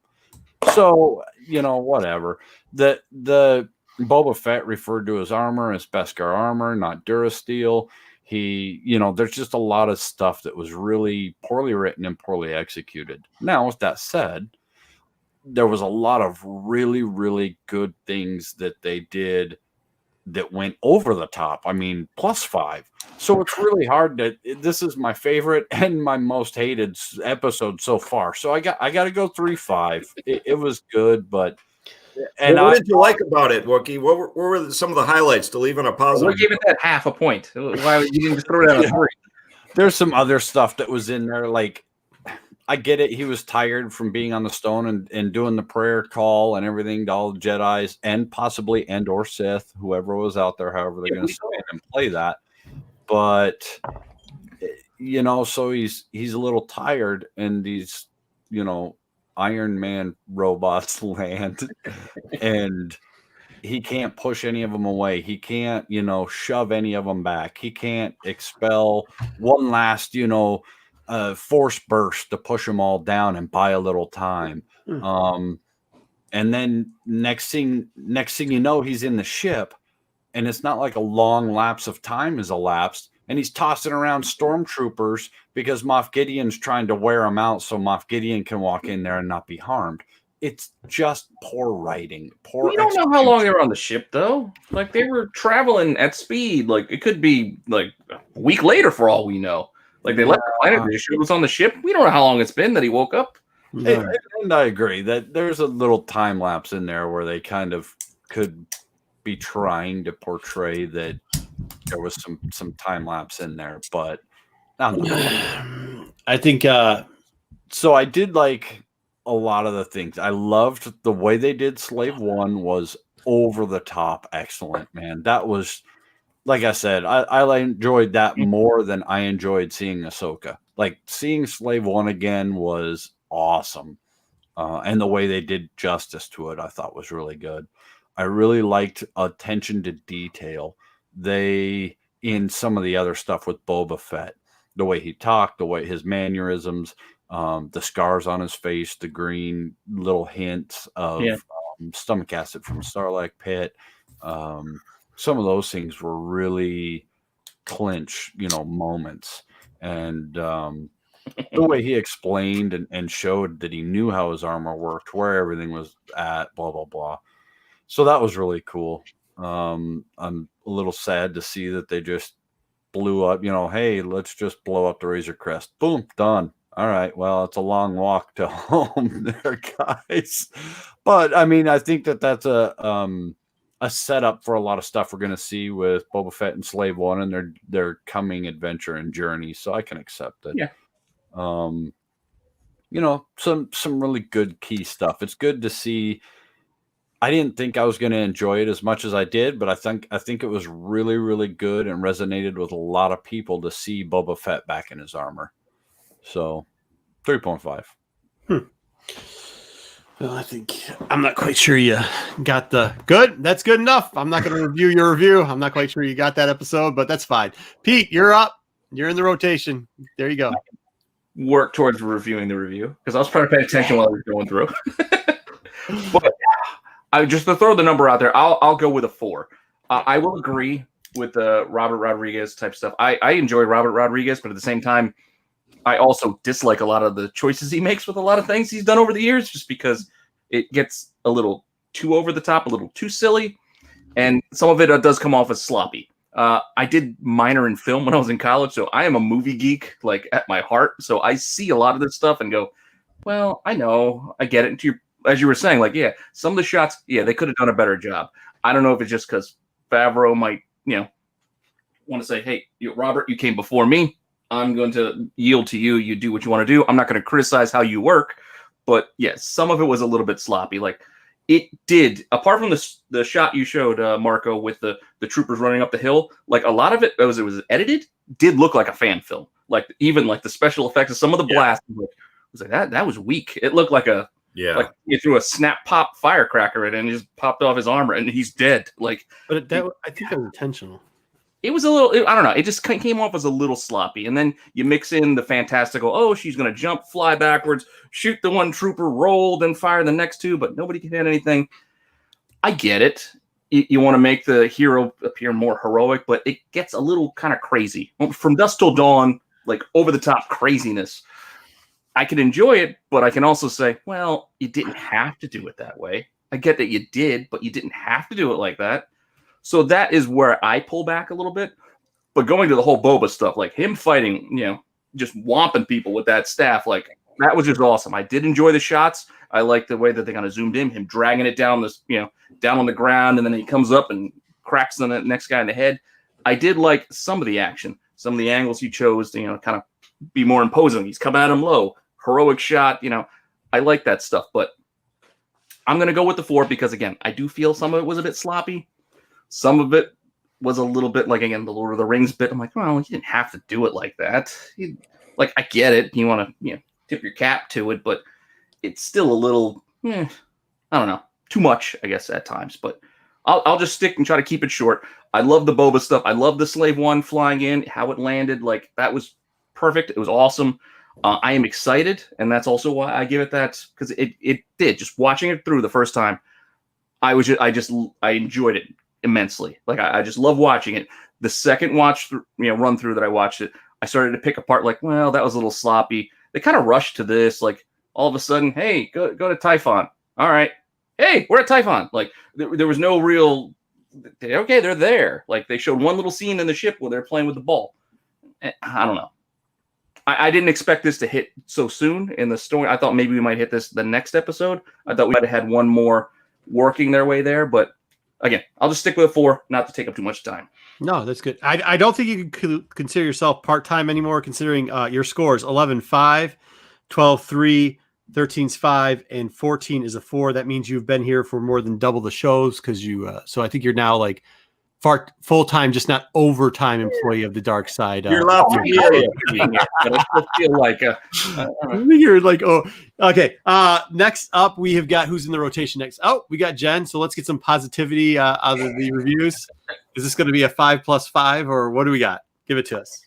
So, you know, whatever. The Boba Fett referred to his armor as Beskar armor, not Durasteel. There's just a lot of stuff that was really poorly written and poorly executed. Now, with that said, there was a lot of really, really good things that they did that went over the top. I mean, +5. So it's really hard to. This is my favorite and my most hated episode so far. So I got to go 3-5. It was good, but. And what did you like about it, Wookie? What were some of the highlights to leave on a positive? What gave it that half a point? Why you didn't just throw it out? There's some other stuff that was in there, like. I get it. He was tired from being on the stone and doing the prayer call and everything to all the Jedis and possibly or Sith, whoever was out there, however they're going to stand and play that. But, so he's a little tired, and these, Iron Man robots land, and he can't push any of them away. He can't, shove any of them back. He can't expel one last, force burst to push them all down and buy a little time. And then next thing you know, he's in the ship, and it's not like a long lapse of time has elapsed, and he's tossing around stormtroopers because Moff Gideon's trying to wear them out so Moff Gideon can walk in there and not be harmed. It's just poor writing. We don't know how long they were on the ship, though. Like, they were traveling at speed. Like, it could be like a week later for all we know. Like, they left the planet, the was on the ship. We don't know how long it's been that he woke up. And I agree that there's a little time lapse in there where they kind of could be trying to portray that there was some time lapse in there, but I think so. I did like a lot of the things. I loved the way they did Slave One was over the top excellent, man. That was, like I said, I enjoyed that more than I enjoyed seeing Ahsoka. Like, seeing Slave One again was awesome. And the way they did justice to it, I thought was really good. I really liked attention to detail. They, in some of the other stuff with Boba Fett, the way he talked, the way his mannerisms, the scars on his face, the green little hints of stomach acid from Sarlacc pit. Some of those things were really clinch, moments. And the way he explained and showed that he knew how his armor worked, where everything was at, blah, blah, blah. So that was really cool. I'm a little sad to see that they just blew up, hey, let's just blow up the Razor Crest. Boom, done. All right, well, it's a long walk to home there, guys. But, I mean, I think that's a setup for a lot of stuff we're going to see with Boba Fett and Slave One and their coming adventure and journey. So I can accept it. Yeah. Some really good key stuff. It's good to see. I didn't think I was going to enjoy it as much as I did, but I think it was really, really good and resonated with a lot of people to see Boba Fett back in his armor. So 3.5. Well, I think I'm not quite sure you got the good. That's good enough. I'm not going to review your review. I'm not quite sure you got that episode, but that's fine. Pete, you're up. You're in the rotation. There you go. Work towards reviewing the review because I was trying to pay attention while I was going through. But I just to throw the number out there, I'll go with a 4. I will agree with the Robert Rodriguez type stuff. I enjoy Robert Rodriguez, but at the same time, I also dislike a lot of the choices he makes with a lot of things he's done over the years, just because it gets a little too over the top, a little too silly, and some of it does come off as sloppy. I did minor in film when I was in college, so I am a movie geek, like at my heart. So I see a lot of this stuff and go, well, I know, I get it. As you were saying, like, yeah, some of the shots, yeah, they could have done a better job. I don't know if it's just because Favreau might, want to say, hey, Robert, you came before me. I'm going to yield to you. You do what you want to do. I'm not going to criticize how you work. But yes, some of it was a little bit sloppy. Like it did, apart from the shot you showed, Marco, with the troopers running up the hill, like a lot of it, as it was edited, did look like a fan film. Like even like the special effects of some of the blasts, was like that was weak. It looked like like you threw a snap pop firecracker in and he just popped off his armor and he's dead. Like, but I think that was intentional. It was a little, I don't know. It just came off as a little sloppy. And then you mix in the fantastical, oh, she's going to jump, fly backwards, shoot the one trooper, roll, then fire the next two, but nobody can hit anything. I get it. You want to make the hero appear more heroic, but it gets a little kind of crazy. From dusk till dawn, like over the top craziness. I can enjoy it, but I can also say, well, you didn't have to do it that way. I get that you did, but you didn't have to do it like that. So that is where I pull back a little bit. But going to the whole Boba stuff, like him fighting, just whomping people with that staff, like that was just awesome. I did enjoy the shots. I like the way that they kind of zoomed in, him dragging it down this, down on the ground, and then he comes up and cracks the next guy in the head. I did like some of the action, some of the angles he chose to, kind of be more imposing. He's coming at him low, heroic shot. I like that stuff, but I'm going to go with the 4 because again, I do feel some of it was a bit sloppy. Some of it was a little bit like, again, the Lord of the Rings bit. I'm like, well, you didn't have to do it like that. I get it. You want to, tip your cap to it, but it's still a little, I don't know, too much, I guess, at times. But I'll just stick and try to keep it short. I love the Boba stuff. I love the Slave One flying in, how it landed. Like, that was perfect. It was awesome. I am excited, and that's also why I give it that, because it did. Just watching it through the first time, I enjoyed it immensely. Like I just love watching it. The second run through that I watched it, I started to pick apart like, well, that was a little sloppy. They kind of rushed to this, like all of a sudden, hey, go to Typhon. All right. Hey, we're at Typhon. Like there was no real, okay, they're there. Like they showed one little scene in the ship where they're playing with the ball. I don't know. I didn't expect this to hit so soon in the story. I thought maybe we might hit this the next episode. I thought we might have had one more working their way there, but again, I'll just stick with a 4, not to take up too much time. No, that's good. I don't think you can consider yourself part-time anymore, considering your scores 11-5, 12-3, 13's 5, and 14 is a 4. That means you've been here for more than double the shows because so I think you're now like full-time, just not overtime employee of the Darkside. You're allowed to be here, but I still feel like you're like, oh, okay. Next up, we have got who's in the rotation next. Oh, we got Jen. So let's get some positivity out of the reviews. Is this going to be a 5+5 or what do we got? Give it to us.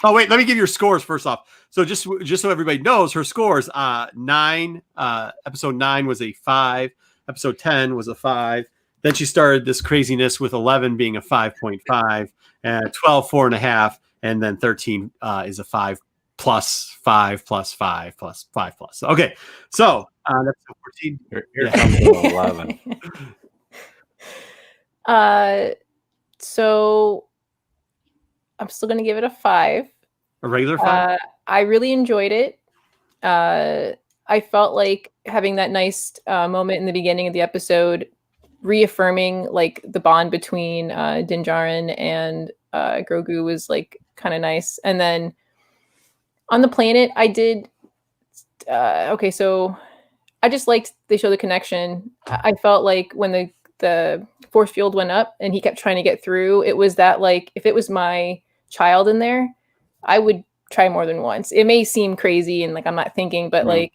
Oh, wait, let me give your scores first off. So just so everybody knows, her scores, 9, episode 9 was a 5, episode 10 was a 5. Then she started this craziness with 11 being a 5.5, and 12, 4.5, and then 13 is a 5 plus 5 plus 5 plus 5 plus. Okay, so that's 14. Here comes the 11. So I'm still going to give it a 5. A regular 5? I really enjoyed it. I felt like having that nice moment in the beginning of the episode, reaffirming like the bond between Din Djarin and Grogu was like kind of nice. And then on the planet, I did okay, so I just liked they show the connection. I felt like when the force field went up and he kept trying to get through, it was that like if it was my child in there, I would try more than once. It may seem crazy and like I'm not thinking, but like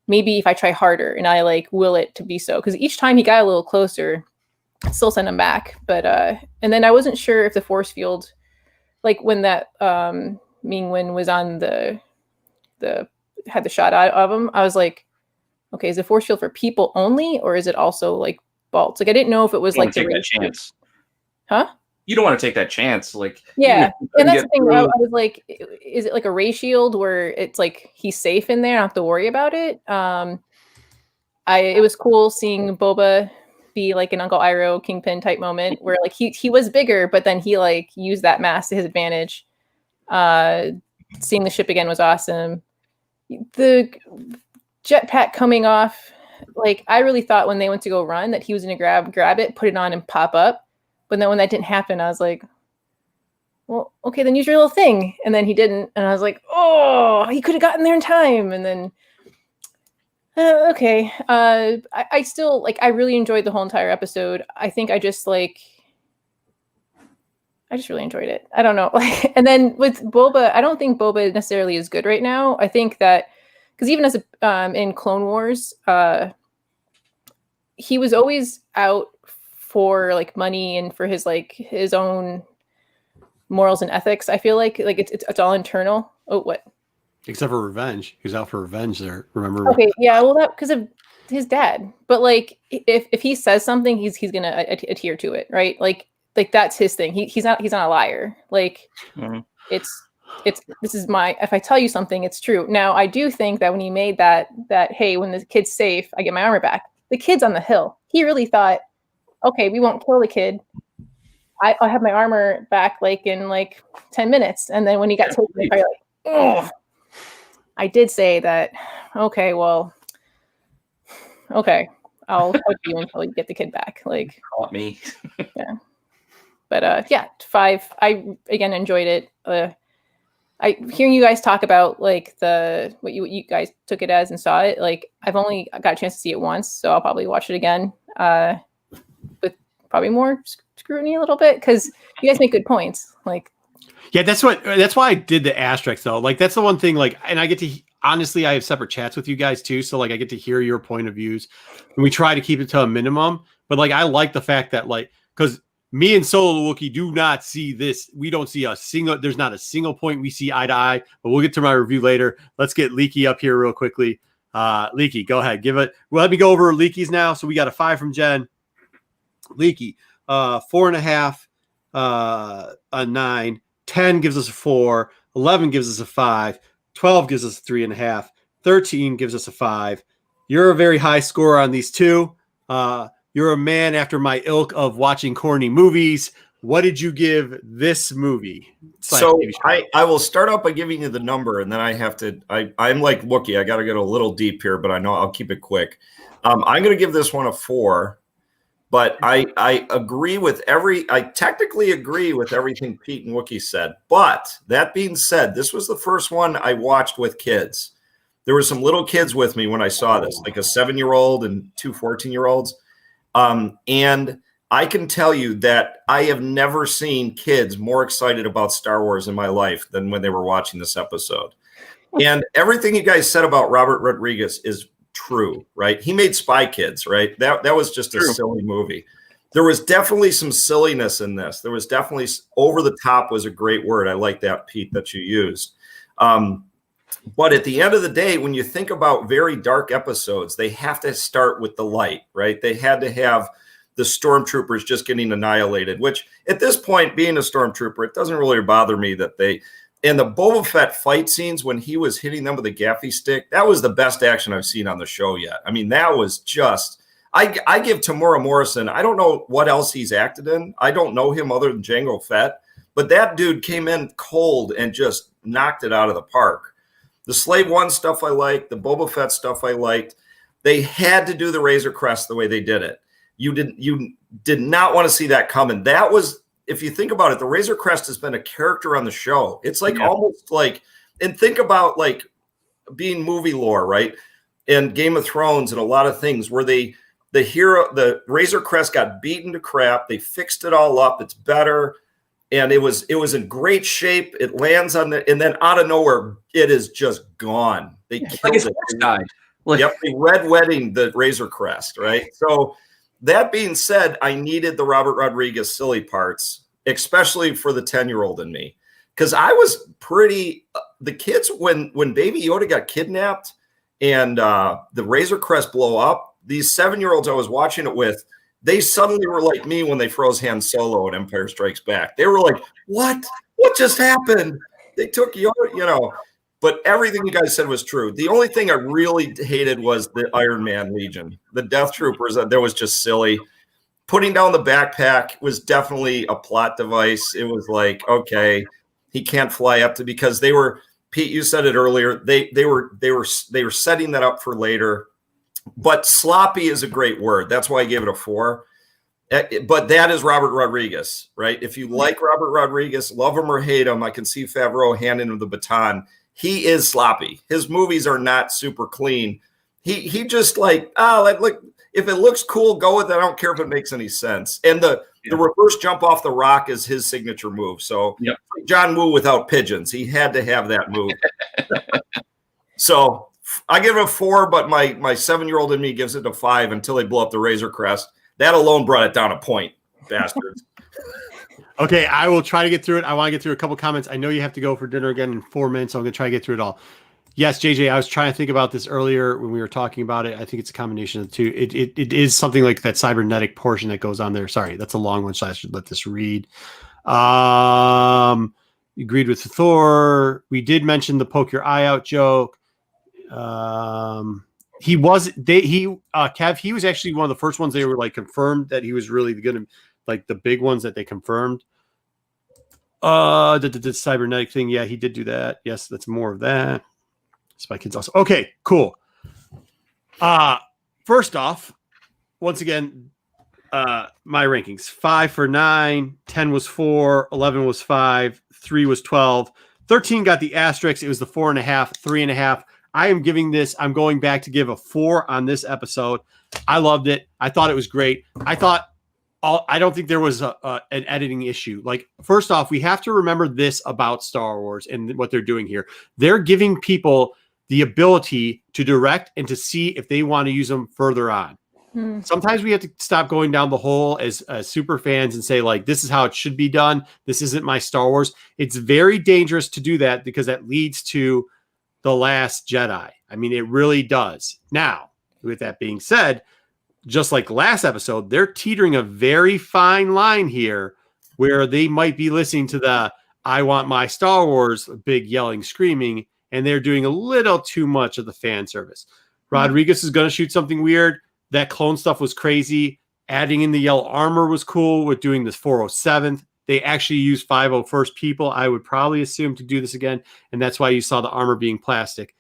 maybe if I try harder and I like will it to be so, because each time he got a little closer, I'd still send him back. But and then I wasn't sure if the force field, like when that Ming Wen was on the had the shot out of him, I was like, okay, is the force field for people only, or is it also like bolts? Like I didn't know if it was like take that chance. Huh? You don't want to take that chance, like yeah. And that's the thing. I was like, is it like a ray shield where it's like he's safe in there, I don't have to worry about it? It was cool seeing Boba be like an Uncle Iroh Kingpin type moment where like he was bigger, but then he like used that mass to his advantage. Seeing the ship again was awesome. The jetpack coming off, like I really thought when they went to go run that he was gonna grab it, put it on, and pop up. But then when that didn't happen, I was like, well, okay, then use your little thing. And then he didn't. And I was like, oh, he could have gotten there in time. And then, okay. I still, like, I really enjoyed the whole entire episode. I think I just really enjoyed it. I don't know. And then with Boba, I don't think Boba necessarily is good right now. I think that, because even as in Clone Wars, he was always out for like money and for his like his own morals and ethics. I feel like it's all internal. Oh, what? Except for revenge. He was out for revenge there. Remember? Okay, yeah. Well, that because of his dad. But like, if he says something, he's gonna adhere to it, right? Like that's his thing. He's not a liar. Like it's this is my. If I tell you something, it's true. Now I do think that when he made that hey, when the kid's safe, I get my armor back. The kid's on the hill. He really thought, okay, we won't kill the kid. I'll have my armor back like in like 10 minutes. And then when he got taken, probably like, oh, I did say that, okay, well, okay, I'll help you until you get the kid back. Like, caught me. Yeah. But yeah, 5. I again enjoyed it. Hearing you guys talk about like what you guys took it as and saw it, like I've only got a chance to see it once, so I'll probably watch it again. With probably more scrutiny a little bit, because you guys make good points. Like, yeah, that's why I did the asterisk though. Like that's the one thing. Like, and I get to honestly, I have separate chats with you guys too, so like I get to hear your point of views, and we try to keep it to a minimum. But like I like the fact that like because me and Solo Wookie do not see this. We don't see there's not a single point we see eye to eye. But we'll get to my review later. Let's get Leaky up here real quickly. Leaky, go ahead, give it. Well, let me go over Leaky's now. So we got a 5 from Jen. Leaky, 4.5, a 9, 10 gives us a 4, 11 gives us a 5, 12 gives us a 3.5, 13 gives us a 5. You're a very high score on these two. You're a man after my ilk of watching corny movies. What did you give this movie? So I will start out by giving you the number, and then I have to. I'm like Wookie. I got to get a little deep here, but I know I'll keep it quick. I'm going to give this one a 4. But I agree with I technically agree with everything Pete and Wookie said. But that being said, this was the first one I watched with kids. There were some little kids with me when I saw this, like a 7-year-old and 2 14-year-olds. And I can tell you that I have never seen kids more excited about Star Wars in my life than when they were watching this episode. And everything you guys said about Robert Rodriguez is true, right? He made Spy Kids, right? That was just a silly movie. There was definitely some silliness in this. There was definitely over the top was a great word. I like that, Pete, that you used. But at the end of the day, when you think about very dark episodes, they have to start with the light, right? They had to have the stormtroopers just getting annihilated, which at this point, being a stormtrooper, it doesn't really bother me that and the Boba Fett fight scenes when he was hitting them with a gaffy stick, that was the best action I've seen on the show yet. I mean, that was just, I give Tamura Morrison, I don't know what else he's acted in. I don't know him other than Jango Fett, but that dude came in cold and just knocked it out of the park. The Slave One stuff I liked, the Boba Fett stuff I liked. They had to do the Razor Crest the way they did it. You did not want to see that coming. That was, if you think about it, the Razor Crest has been a character on the show. It's like almost like, and think about like being movie lore, right? And Game of Thrones and a lot of things where the Razor Crest got beaten to crap. They fixed it all up. It's better. And it was in great shape. It lands on and then out of nowhere, it is just gone. They killed it. Died. Like, Yep, the red wedding, the Razor Crest, right? So that being said, I needed the Robert Rodriguez silly parts, especially for the 10-year-old in me. Because I was pretty the kids when Baby Yoda got kidnapped and the Razor Crest blow up, these 7-year-olds I was watching it with, they suddenly were like me when they froze Han Solo in Empire Strikes Back. They were like, what? What just happened? They took Yoda, you know. But everything you guys said was true. The only thing I really hated was the Iron Man Legion. The Death Troopers, that was just silly. Putting down the backpack was definitely a plot device. It was like, okay, he can't fly up to, because they were, Pete, you said it earlier, they were setting that up for later. But sloppy is a great word. That's why I gave it a 4. But that is Robert Rodriguez, right? If you like Robert Rodriguez, love him or hate him, I can see Favreau handing him the baton. He is sloppy. His movies are not super clean. He just like, look, if it looks cool, go with it. I don't care if it makes any sense. And the reverse jump off the rock is his signature move. So John Woo without pigeons, he had to have that move. So I give it a 4, but my 7-year-old in me gives it a 5 until they blow up the Razor Crest. That alone brought it down a point, bastards. Okay, I will try to get through it. I want to get through a couple comments. I know you have to go for dinner again in 4 minutes, so I'm going to try to get through it all. Yes, JJ, I was trying to think about this earlier when we were talking about it. I think it's a combination of the two. It is something like that cybernetic portion that goes on there. Sorry, that's a long one, so I should let this read. Agreed with Thor. We did mention the poke your eye out joke. Kev, he was actually one of the first ones they were like confirmed that he was really going to, like the big ones that they confirmed. The cybernetic thing. Yeah, he did do that. Yes, that's more of that. Spy Kids also. Okay, cool. First off, once again, my rankings: 5 for 9, 10 was 4, 11 was 5, 3 was 12, 13 got the asterisk. It was the 4.5, 3.5. I am giving this. I'm going back to give a 4 on this episode. I loved it. I thought it was great. I don't think there was an editing issue. Like, first off, we have to remember this about Star Wars and what they're doing here. They're giving people the ability to direct and to see if they want to use them further on. Sometimes we have to stop going down the hole as super fans and say, like, this is how it should be done. This isn't my Star Wars. It's very dangerous to do that because that leads to The Last Jedi. I mean, it really does. Now, with that being said, just like last episode, they're teetering a very fine line here where they might be listening to the I want my Star Wars big yelling, screaming, and they're doing a little too much of the fan service. Rodriguez is going to shoot something weird. That clone stuff was crazy. Adding in the yellow armor was cool with doing this 407th. They actually used 501st people, I would probably assume, to do this again, and that's why you saw the armor being plastic.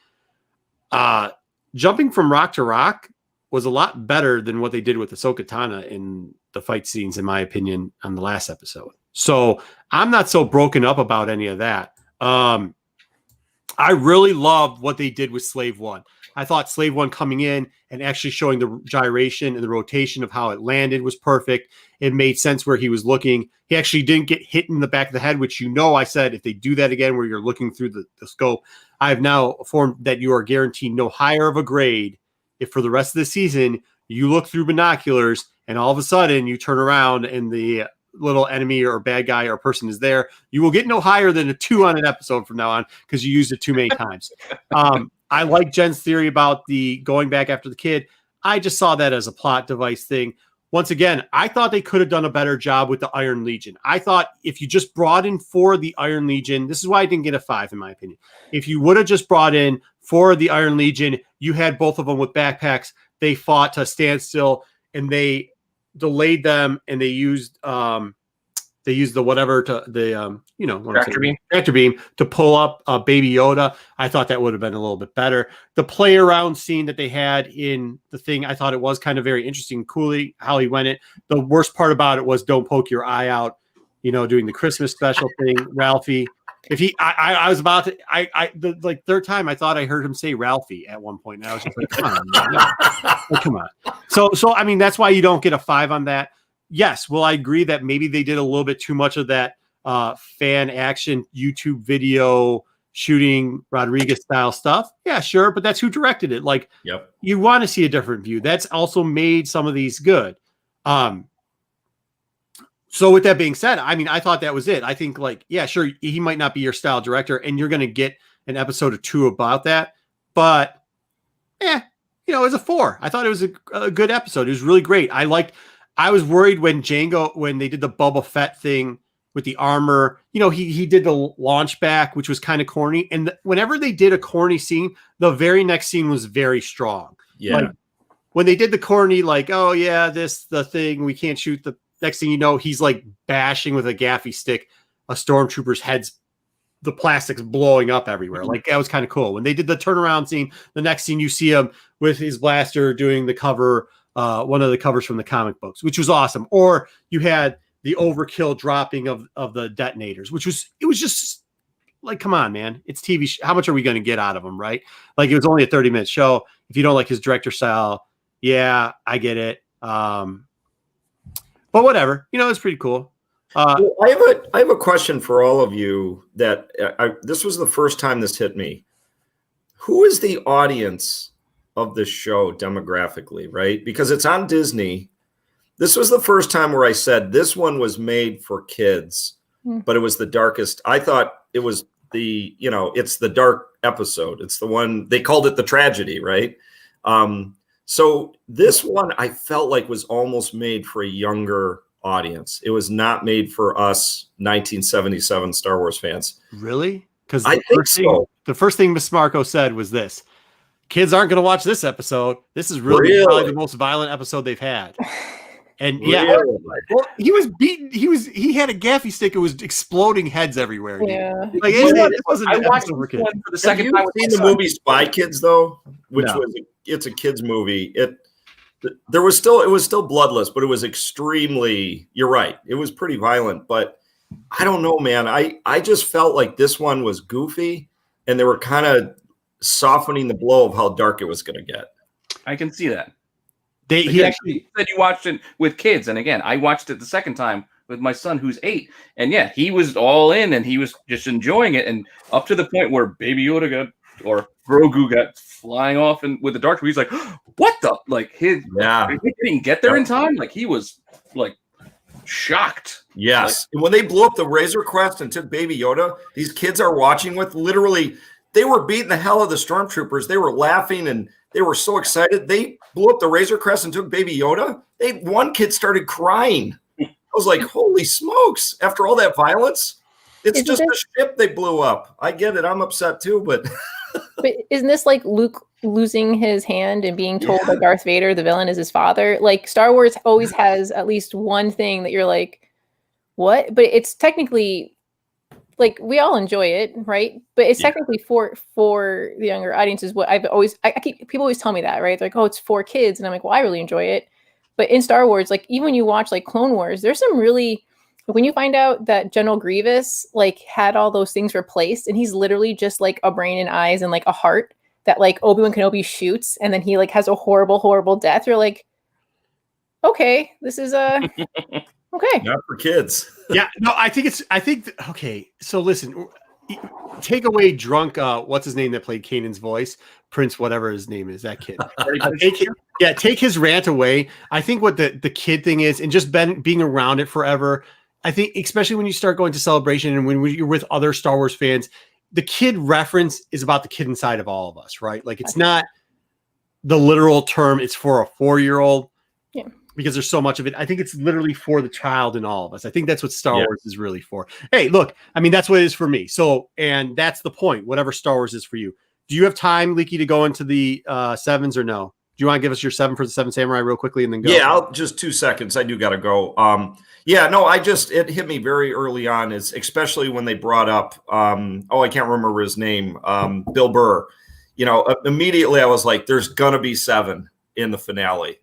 Jumping from rock to rock was a lot better than what they did with Ahsoka Tano in the fight scenes, in my opinion, on the last episode. So I'm not so broken up about any of that. I really loved what they did with Slave One. I thought Slave One coming in and actually showing the gyration and the rotation of how it landed was perfect. It made sense where he was looking. He actually didn't get hit in the back of the head, which, I said, if they do that again, where you're looking through the scope, I have now formed that you are guaranteed no higher of a grade if for the rest of the season you look through binoculars and all of a sudden you turn around and the little enemy or bad guy or person is there, you will get no higher than a 2 on an episode from now on because you used it too many times. I like Jen's theory about the going back after the kid. I just saw that as a plot device thing. Once again, I thought they could have done a better job with the Iron Legion. I thought if you just brought in 4 of the Iron Legion, this is why I didn't get a 5 in my opinion. If you would have just brought in 4 of the Iron Legion, you had both of them with backpacks. They fought to stand still and they delayed them and they used the whatever to the tractor beam to pull up Baby Yoda. I thought that would have been a little bit better. The play around scene that they had in the thing, I thought it was kind of very interesting, coolly how he went it. The worst part about it was don't poke your eye out, doing the Christmas special thing, Ralphie. If I was about to, the third time I thought I heard him say Ralphie at one point, and I was just like, come on, man, come on. So I mean, that's why you don't get a 5 on that. Yes, well, I agree that maybe they did a little bit too much of that fan action YouTube video shooting Rodriguez style stuff. Yeah, sure, but that's who directed it. Like, Yep. you want to see a different view. That's also made some of these good. So with that being said, I mean, I thought that was it. I think, like, yeah, sure, he might not be your style director, and you're going to get an episode or two about that. But, it was a 4. I thought it was a good episode. It was really great. I was worried when they did the Boba Fett thing with the armor, he did the launch back, which was kind of corny. And whenever they did a corny scene, the very next scene was very strong. Yeah. Like, when they did the corny, like, oh yeah, the thing, we can't shoot the next thing you know, he's like bashing with a gaffy stick a stormtrooper's head's, the plastic's blowing up everywhere. Like, that was kind of cool. When they did the turnaround scene, the next scene you see him with his blaster doing the cover, one of the covers from the comic books, which was awesome. Or you had the overkill dropping of the detonators, it was just like, come on, man, it's TV. How much are we going to get out of him, right? Like, it was only a 30-minute show. If you don't like his director style, yeah, I get it. But whatever, it's pretty cool. Well, I have a question for all of you. That this was the first time this hit me. Who is the audience of this show demographically, right? Because it's on Disney. This was the first time where I said this one was made for kids, but it was the darkest. I thought it was it's the dark episode. It's the one they called it the tragedy, right? So this one I felt like was almost made for a younger audience. It was not made for us 1977 Star Wars fans. Really? Because the first thing Miss Marco said was this: kids aren't going to watch this episode. This is really probably the most violent episode they've had. And well, he was beaten. He had a gaffy stick. It was exploding heads everywhere. Yeah. Like, it wasn't. I watched one for the second time. Have you seen the movie Spy Kids though? It's a kids movie. It was still bloodless, but it was extremely. You're right. It was pretty violent, but I don't know, man. I just felt like this one was goofy, and they were kind of softening the blow of how dark it was going to get. I can see that. He actually said you watched it with kids, and again, I watched it the second time with my son who's 8, and yeah, he was all in, and he was just enjoying it, and up to the point where Baby Yoda Grogu got flying off and with the dark, he's like, "What the?" Like he didn't get there in time. Like he was like shocked. Yes, and when they blew up the Razor Crest and took Baby Yoda, these kids are watching with literally. They were beating the hell out of the stormtroopers. They were laughing and they were so excited. They blew up the Razor Crest and took Baby Yoda. One kid started crying. I was like, holy smokes. After all that violence, it's just a ship they blew up. I get it. I'm upset too, but. But isn't this like Luke losing his hand and being told that Darth Vader, the villain, is his father? Like, Star Wars always has at least one thing that you're like, what? But it's technically... like, we all enjoy it, right? But it's technically for the younger audience is what people always tell me that, right? They're like, oh, it's for kids. And I'm like, well, I really enjoy it. But in Star Wars, like, even when you watch like Clone Wars, there's some really, when you find out that General Grievous like had all those things replaced and he's literally just like a brain and eyes and like a heart that like Obi-Wan Kenobi shoots and then he like has a horrible, horrible death. You're like, okay, this is okay. Not for kids. Yeah, no, okay. So listen, take away drunk, what's his name that played Kanan's voice? Prince, whatever his name is, that kid. Take his rant away. I think what the kid thing is, and just being around it forever, I think, especially when you start going to Celebration and when you're with other Star Wars fans, the kid reference is about the kid inside of all of us, right? Like, it's not the literal term, it's for a 4-year-old. Yeah. Because there's so much of it. I think it's literally for the child in all of us. I think that's what Star Wars is really for. Hey, look, I mean, that's what it is for me. So, and that's the point, whatever Star Wars is for you. Do you have time, Leaky, to go into the 7s or no? Do you want to give us your 7 for the 7 Samurai real quickly and then go? Yeah, I'll just 2 seconds. I do got to go. It hit me very early on, is especially when they brought up, I can't remember his name, Bill Burr. Immediately I was like, there's going to be 7 in the finale.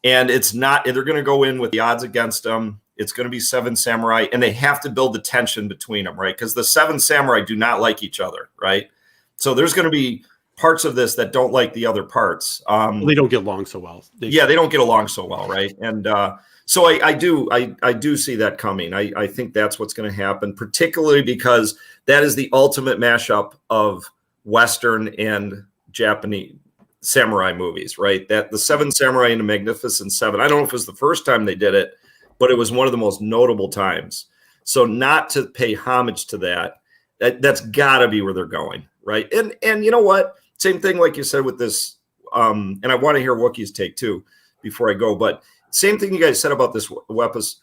And it's not, they're going to go in with the odds against them. It's going to be 7 samurai, and they have to build the tension between them, right? Because the 7 samurai do not like each other, right? So there's going to be parts of this that don't like the other parts. They don't get along so well. They don't get along so well, right? And so I do see that coming. I think that's what's going to happen, particularly because that is the ultimate mashup of Western and Japanese samurai movies, right? That the Seven Samurai and the Magnificent Seven. I don't know if it was the first time they did it, but it was one of the most notable times. So not to pay homage to that's got to be where they're going, right? And you know what? Same thing like you said with this, and I want to hear Wookiee's take too before I go, but same thing you guys said about this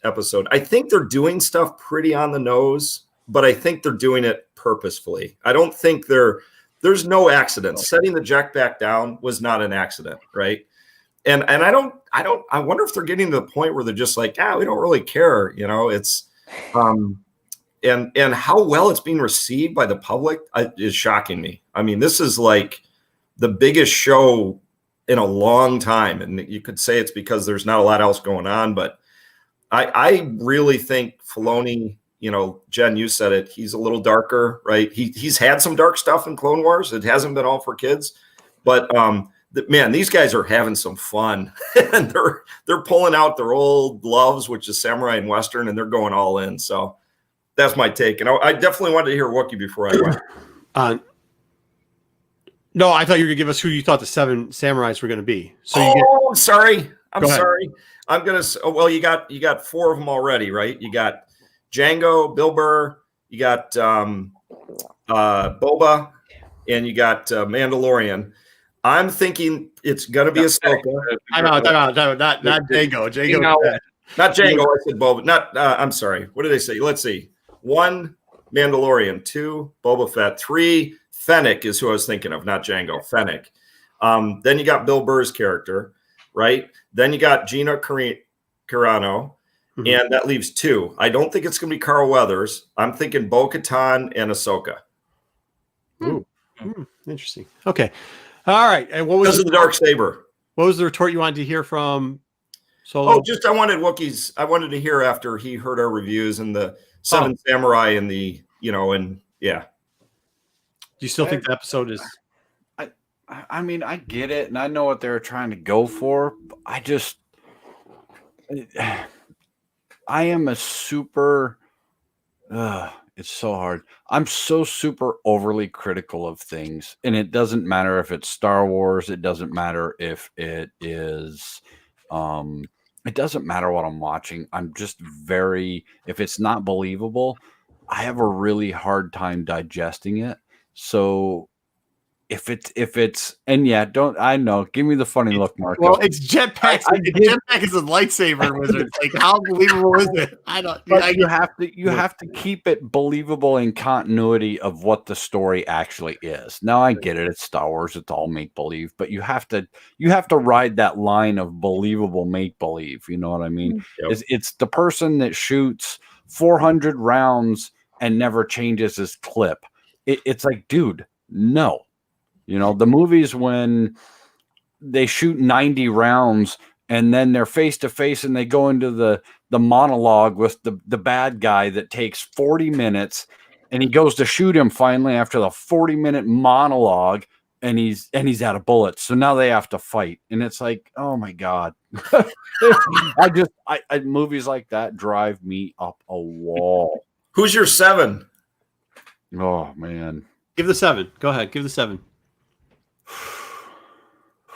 episode. I think they're doing stuff pretty on the nose, but I think they're doing it purposefully. I don't think there's no accident. Setting the jet back down was not an accident, right? And I wonder if they're getting to the point where they're just like, we don't really care, it's and how well it's being received by the public is shocking me. I mean, this is like the biggest show in a long time, and you could say it's because there's not a lot else going on, but I really think Filoni, Jen, you said it, he's a little darker, right? He's had some dark stuff in Clone Wars. It hasn't been all for kids, but man, these guys are having some fun, and they're pulling out their old loves, which is samurai and Western, and they're going all in. So that's my take. And I definitely wanted to hear Wookiee before I went. No, I thought you were going to give us who you thought the Seven Samurais were going to be. So I'm sorry. I'm sorry. I'm going to, well, you got four of them already, right? You got Jango, Bill Burr, you got Boba, and you got Mandalorian. I'm thinking it's going to be Ahsoka. Time out. Not Jango. Not Jango. I said Boba. I'm sorry. What did they say? Let's see. 1, Mandalorian. 2, Boba Fett. 3, Fennec is who I was thinking of, not Jango. Fennec. Then you got Bill Burr's character, right? Then you got Gina Carano, and that leaves 2. I don't think it's going to be Carl Weathers. I'm thinking Bo-Katan and Ahsoka. Ooh. Interesting. Okay. All right. And what was because of the dark saber? What was the retort you wanted to hear from Solo? Oh, I wanted Wookiee's. I wanted to hear after he heard our reviews and the Seven Samurai and the and yeah. Do you still think the episode is? I mean, I get it, and I know what they were trying to go for. I am a super. It's so hard. I'm so super overly critical of things, and it doesn't matter if it's Star Wars. It doesn't matter if it is. It doesn't matter what I'm watching. I'm just if it's not believable, I have a really hard time digesting it. So if it's I know. Give me the funny look, Mark. Well, it's jetpacks. Jetpack is a lightsaber wizard. Like, how believable is it? I don't. But you have to keep it believable in continuity of what the story actually is. Now I get it. It's Star Wars. It's all make believe, but you have to ride that line of believable make believe. You know what I mean? Yep. It's the person that shoots 400 rounds and never changes his clip. It's like, dude, no. The movies when they shoot 90 rounds and then they're face to face and they go into the monologue with the bad guy that takes 40 minutes and he goes to shoot him finally after the 40-minute monologue and he's out of bullets. So now they have to fight. And it's like, oh my God. Movies like that drive me up a wall. Who's your 7? Oh man. Give the 7. Go ahead. Give the 7.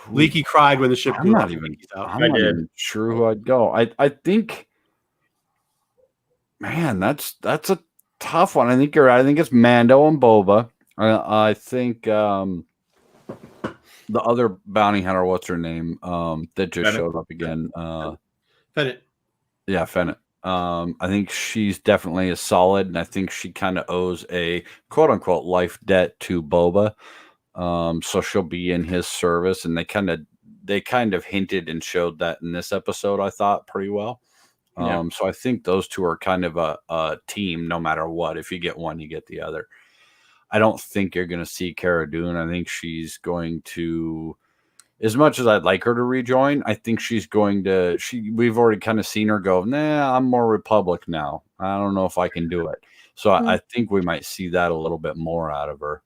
Leaky cried when the ship. I'm not even sure who I'd go. I think, man, that's a tough one. I think you're right. I think it's Mando and Boba. I think the other bounty hunter, what's her name? That just Fennec. Showed up again. Fennec. Yeah, Fennec. I think she's definitely a solid, and I think she kind of owes a quote unquote life debt to Boba. So she'll be in his service, and they kind of hinted and showed that in this episode, I thought pretty well. So I think those two are kind of a team, no matter what. If you get one, you get the other. I don't think you're going to see Cara Dune. I think she's going to, as much as I'd like her to rejoin, I think she's going to, we've already kind of seen her go, nah, I'm more Republic now. I don't know if I can do it. So I think we might see that a little bit more out of her.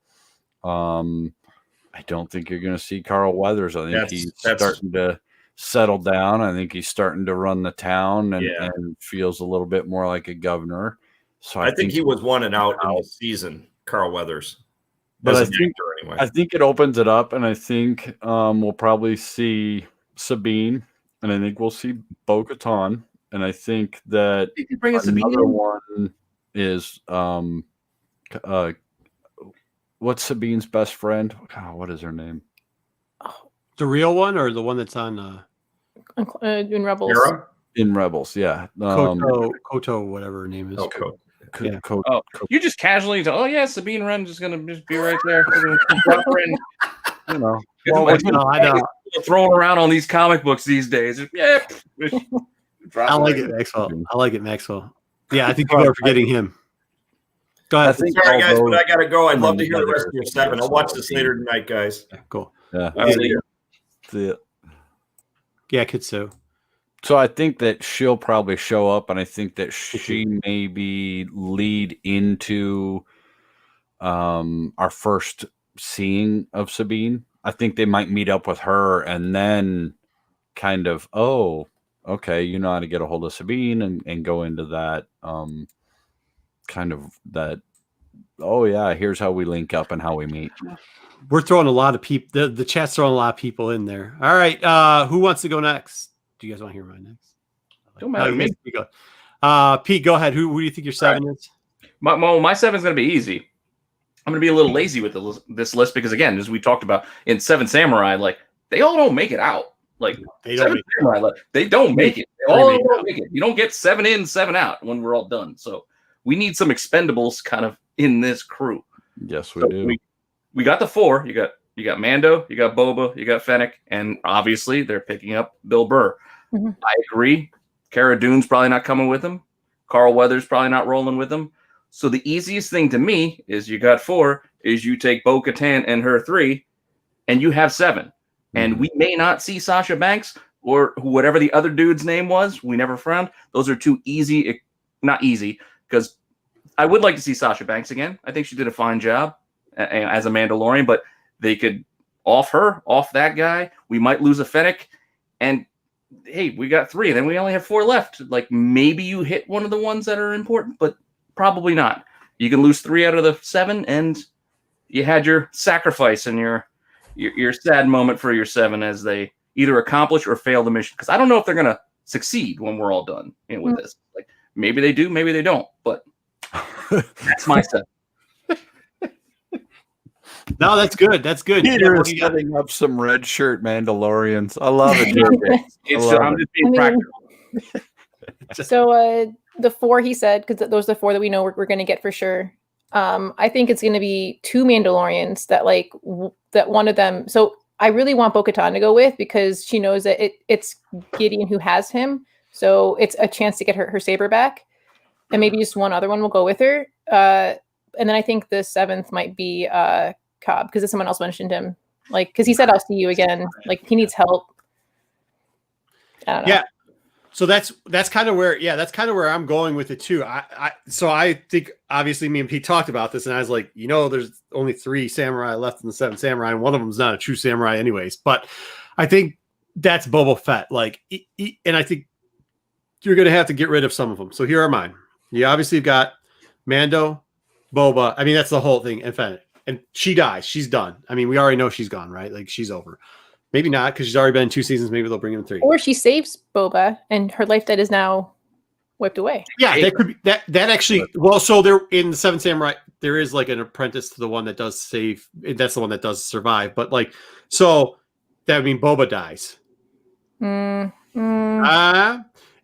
I don't think you're going to see Carl Weathers. I think That's- he's that's- starting to settle down. I think he's starting to run the town and feels a little bit more like a governor. So I think he was one and out in the season, Carl Weathers. But As I an think actor, anyway. I think it opens it up, and I think we'll probably see Sabine, and I think we'll see Bo-Katan, and I think that You can bring us Sabine another in. one is what's Sabine's best friend? God, what is her name? The real one or the one that's on In Rebels. Sarah? In Rebels, yeah. Koto, whatever her name is. Oh, cool. Yeah. You just casually oh yeah, Sabine Wren just gonna just be right there. Drop her in. You know, I know. Throwing around on these comic books these days. Yeah. I like it, Maxwell. Yeah, I think people are forgetting him. Go ahead. Sorry, guys, but I got to go. I'd love to hear the rest of your 7. I'll watch this later tonight, guys. Cool. Yeah. Yeah, Kitsu. So I think that she'll probably show up, and I think that she maybe lead into our first seeing of Sabine. I think they might meet up with her and then kind of, oh, okay, you know how to get a hold of Sabine and go into that kind of that, oh yeah, here's how we link up and how we meet. We're throwing a lot of people. The chat's throwing a lot of people in there. All right. Who wants to go next? Do you guys want to hear mine next? Don't matter to me. Pete, go ahead. Who do you think your 7 is? My 7's going to be easy. I'm going to be a little lazy with this list because, again, as we talked about in 7 Samurai, like they all don't make it out. Like They don't make Samurai, like, they don't make it. They all don't make it. You don't get 7 in, 7 out when we're all done. So we need some expendables kind of in this crew. Yes, we do. We got the 4. You got Mando, you got Boba, you got Fennec, and obviously they're picking up Bill Burr. Mm-hmm. I agree. Cara Dune's probably not coming with him. Carl Weathers probably not rolling with him. So the easiest thing to me is you got 4, is you take Bo-Katan and her 3, and you have 7. And we may not see Sasha Banks or whatever the other dude's name was. We never found. Those are too easy. Not easy, because I would like to see Sasha Banks again. I think she did a fine job as a Mandalorian, but they could off that guy. We might lose a Fennec. And hey, we got 3, and then we only have 4 left. Like maybe you hit one of the ones that are important, but probably not. You can lose 3 out of the 7, and you had your sacrifice and your sad moment for your 7 as they either accomplish or fail the mission. Because I don't know if they're gonna succeed when we're all done with this. Like maybe they do, maybe they don't. But that's my 7. No, that's good. That's good. Peter is setting up some red shirt Mandalorians. I love it. I'm just being practical. So the 4 he said, because those are the 4 that we know we're going to get for sure. I think it's going to be 2 Mandalorians that that one of them. So I really want Bo-Katan to go with because she knows that it's Gideon who has him. So it's a chance to get her saber back, and maybe just one other one will go with her. And then I think the 7th might be Cobb because someone else mentioned him, like because he said I'll see you again. Like he needs help. I don't know. Yeah. So that's kind of where I'm going with it too. So I think obviously me and Pete talked about this, and I was like, there's only 3 samurai left in the 7 samurai, and one of them's not a true samurai, anyways. But I think that's Boba Fett. Like, and I think you're going to have to get rid of some of them. So here are mine. You obviously got Mando, Boba. I mean, that's the whole thing. And she dies. She's done. I mean, we already know she's gone, right? Like she's over. Maybe not because she's already been in 2 seasons. Maybe they'll bring in 3. Or she saves Boba and her life debt is now wiped away. Yeah, that could be that actually. Well, so there in the 7 Samurai, there is like an apprentice to the one that does save. That's the one that does survive. But like, so that would mean Boba dies.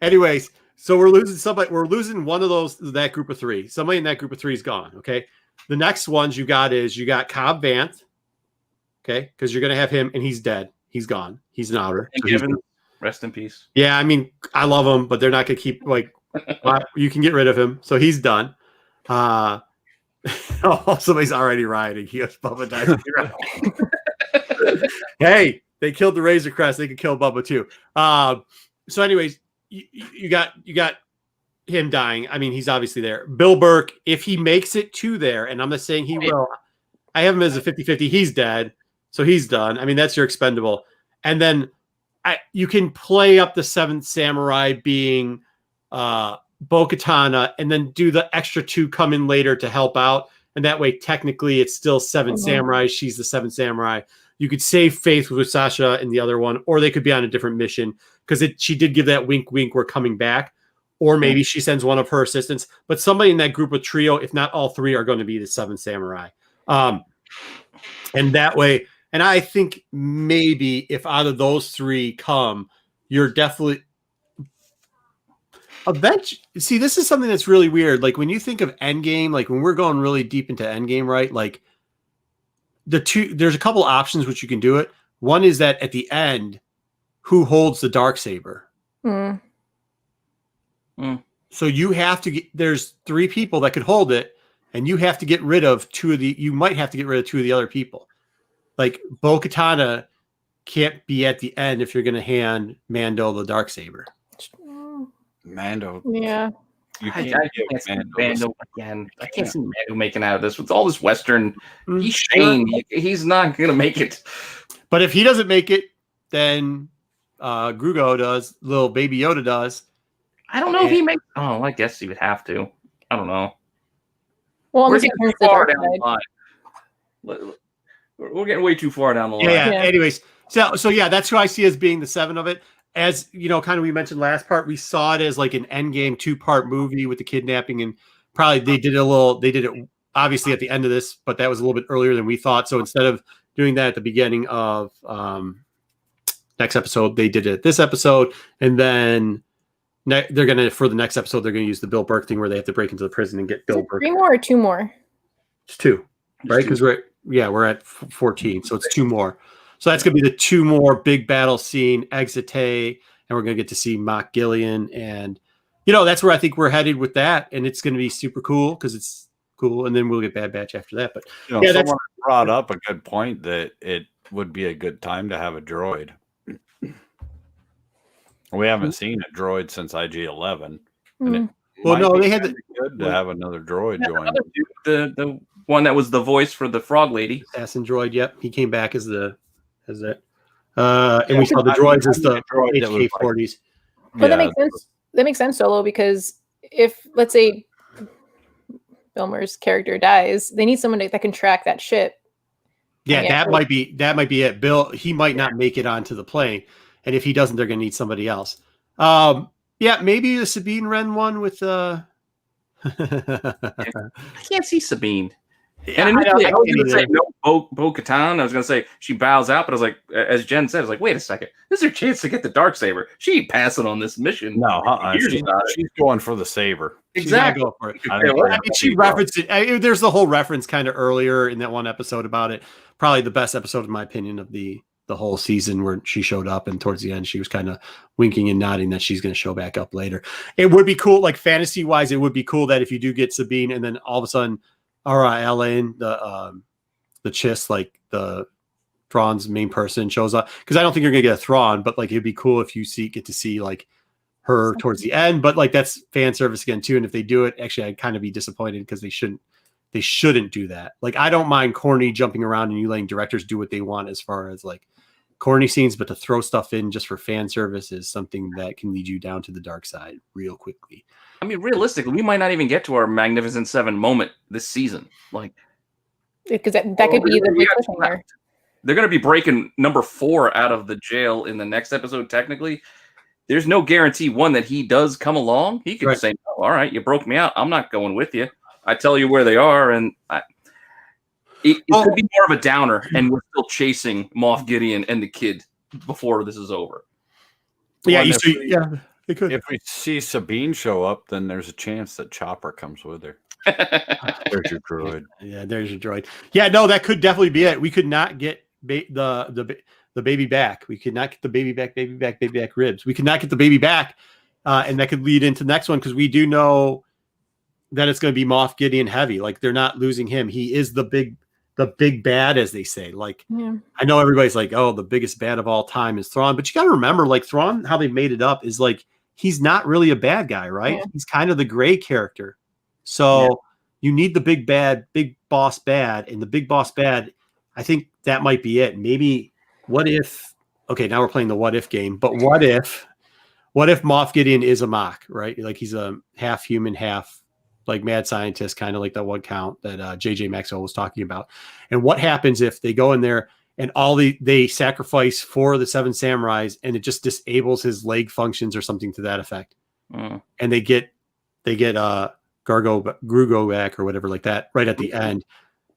Anyways, so we're losing somebody. We're losing one of those. That group of 3. Somebody in that group of 3 is gone. Okay. The next ones you got Cobb Vanth. Okay, because you're gonna have him, and he's dead. He's gone. He's an outer. So rest in peace. Yeah, I mean, I love him, but they're not gonna keep you can get rid of him, so he's done. Oh, somebody's already rioting. He goes, Bubba died. Hey, they killed the Razor Crest. They could kill Bubba too. So, anyways, you got him dying. I mean, he's obviously there. Bill Burke, if he makes it to there, and I'm not saying he will, I have him as a 50-50. He's dead. So he's done. I mean, that's your expendable. And then you can play up the seventh samurai being Bo-Katan, and then do the extra 2 come in later to help out. And that way, technically, it's still 7 samurai. She's the 7th samurai. You could save Faith with Sasha in the other one, or they could be on a different mission because she did give that wink, wink, we're coming back. Or maybe she sends one of her assistants. But somebody in that group of trio, if not all 3, are going to be the 7th samurai. And that way, and I think maybe if out of those 3 come, you're definitely eventually. See, this is something that's really weird. Like when you think of Endgame, like when we're going really deep into Endgame, right? Like there's a couple options which you can do it. One is that at the end, who holds the Darksaber? So you have to get, there's 3 people that could hold it, and you have to get rid of 2 of the, you might have to get rid of 2 of the other people. Like Bo-Katan can't be at the end if you're going to hand Mando the Darksaber. Mando. Yeah. I can't see Mando again. I can't see Mando making out of this with all this Western. He's Shane. He's not going to make it. But if he doesn't make it, then Grogu does. Little baby Yoda does. I don't know if he makes. Oh, I guess he would have to. I don't know. Well, we're getting too far down the line. We're getting way too far down the line. Yeah. Anyways, so yeah, that's who I see as being the 7 of it. As you know, kind of we mentioned last part, we saw it as like an Endgame 2-part movie with the kidnapping, and probably they did it obviously at the end of this, but that was a little bit earlier than we thought. So instead of doing that at the beginning of next episode, they did it this episode, and then they're gonna, for the next episode, they're gonna use the Bill Burke thing where they have to break into the prison and get Bill Burke. 3 more or 2 more? It's 2, right? Because we're at 14, so it's 2 more. So that's going to be the 2 more big battle scene, Exite, and we're going to get to see Moff Gideon. And, that's where I think we're headed with that. And it's going to be super cool because it's cool. And then we'll get Bad Batch after that. But someone brought up a good point that it would be a good time to have a droid. We haven't seen a droid since IG-11. And they had good to have another droid join. The one that was the voice for the frog lady. Assassin droid, yep. He came back as that. And we saw the droids as the HK-40s. But that makes sense. That makes sense, Solo, because if, let's say, Filmer's character dies, they need someone that can track that ship. Yeah, that might be it. Bill, he might not make it onto the plane, and if he doesn't, they're going to need somebody else. Maybe the Sabine Wren one with. I can't see Sabine. And initially, I was going to say no Bo-Katan. I was going to say she bows out, but I was like, as Jen said, I was like, wait a second, this is her chance to get the Darksaber. She ain't passing on this mission. No, she's going for the saber. Exactly. For it. She referenced it. There's the whole reference kind of earlier in that one episode about it. Probably the best episode, in my opinion, of the whole season, where she showed up, and towards the end, she was kind of winking and nodding that she's going to show back up later. It would be cool, like fantasy wise, it would be cool that if you do get Sabine, and then all of a sudden, Elaine, the Chiss, like the Thrawn's main person, shows up, because I don't think you're gonna get a Thrawn, but like it'd be cool if you get to see like her towards the end. But like that's fan service again too. And if they do it, actually, I'd kind of be disappointed because they shouldn't do that. Like I don't mind corny jumping around and you letting directors do what they want as far as like corny scenes, but to throw stuff in just for fan service is something that can lead you down to the dark side real quickly. I mean, realistically, we might not even get to our Magnificent Seven moment this season. Like, because that could be the big cliffhanger. They're going to be breaking number 4 out of the jail in the next episode. Technically, there's no guarantee that he does come along. He could say, "Oh, all right, you broke me out. I'm not going with you. I tell you where they are," and it could be more of a downer. And we're still chasing Moff Gideon and the kid before this is over. Yeah, it could. If we see Sabine show up, then there's a chance that Chopper comes with her. There's your droid. Yeah, there's your droid. Yeah, no, that could definitely be it. We could not get the baby back. We could not get the baby back ribs. We could not get the baby back, and that could lead into the next one because we do know that it's going to be Moff Gideon heavy. Like they're not losing him. He is the big bad, as they say. Like I know everybody's like, oh, the biggest bad of all time is Thrawn, but you got to remember, like Thrawn, how they made it up is like he's not really a bad guy, right? Yeah. He's kind of the gray character. So you need the big boss bad, and the big boss bad, I think that might be it. Maybe what if? Okay, now we're playing the what if game. But what if Moff Gideon is a mock, right? Like he's a half human, half like mad scientist, kind of like that one count that JJ Maxwell was talking about. And what happens if they go in there and they sacrifice for the 7 samurais and it just disables his leg functions or something to that effect? And they get Grogu back or whatever like that right at the end.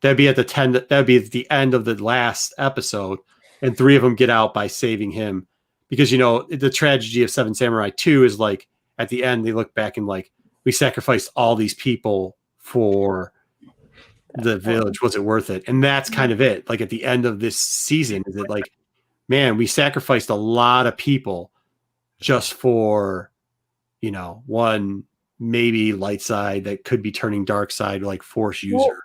That'd be at the end of the last episode, and 3 of them get out by saving him. Because, you know, the tragedy of 7 Samurai 2 is like at the end, they look back and like, we sacrificed all these people for the village. Was it worth it? And that's kind of it. Like at the end of this season, is it like, man, we sacrificed a lot of people just for, you know, one maybe light side that could be turning dark side, like force user.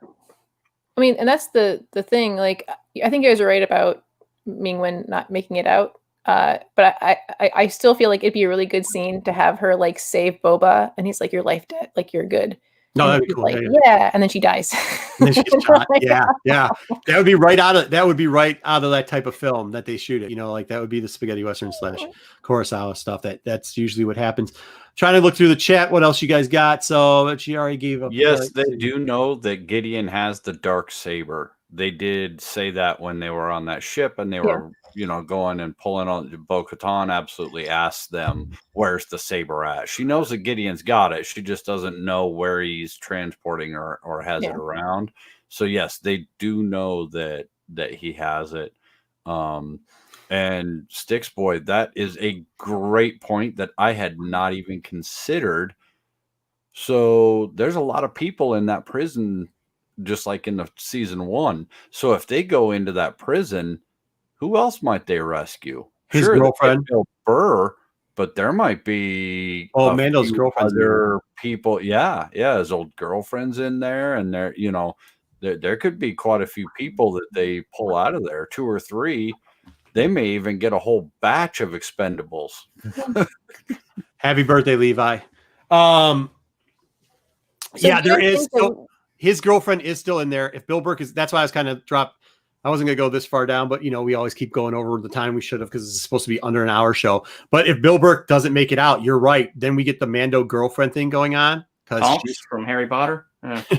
I mean, and that's the thing. Like, I think you guys are right about Ming-Wen not making it out. But I still feel like it'd be a really good scene to have her like save Boba, and he's like, "Your life dead, like you're good." No, and that'd be cool. Like, yeah, and then she dies. And then she's shot. Yeah. That would be right out of that type of film that they shoot it. You know, like that would be the spaghetti western / Kurosawa stuff. That's usually what happens. Trying to look through the chat. What else you guys got? So she already gave up. Yes, they do know that Gideon has the dark saber. They did say that when they were on that ship and they were, you know, going and pulling on. Bo-Katan absolutely asked them, "Where's the saber at?" She knows that Gideon's got it. She just doesn't know where he's transporting or has it around. So yes, they do know that he has it. And Sticks Boy, that is a great point that I had not even considered. So there's a lot of people in that prison, just like in the season 1. So if they go into that prison, who else might they rescue? His girlfriend, Bill Burr, but there might be Mando's girlfriend, other people. Yeah, his old girlfriend's in there, and there, you know, there could be quite a few people that they pull out of there, 2 or 3. They may even get a whole batch of expendables. Happy birthday, Levi. There is. His girlfriend is still in there. If Bill Burke is, that's why I was kind of dropped. I wasn't going to go this far down, but you know, we always keep going over the time we should have because it's supposed to be under an hour show. But if Bill Burke doesn't make it out, you're right. Then we get the Mando girlfriend thing going on because she's from Harry Potter.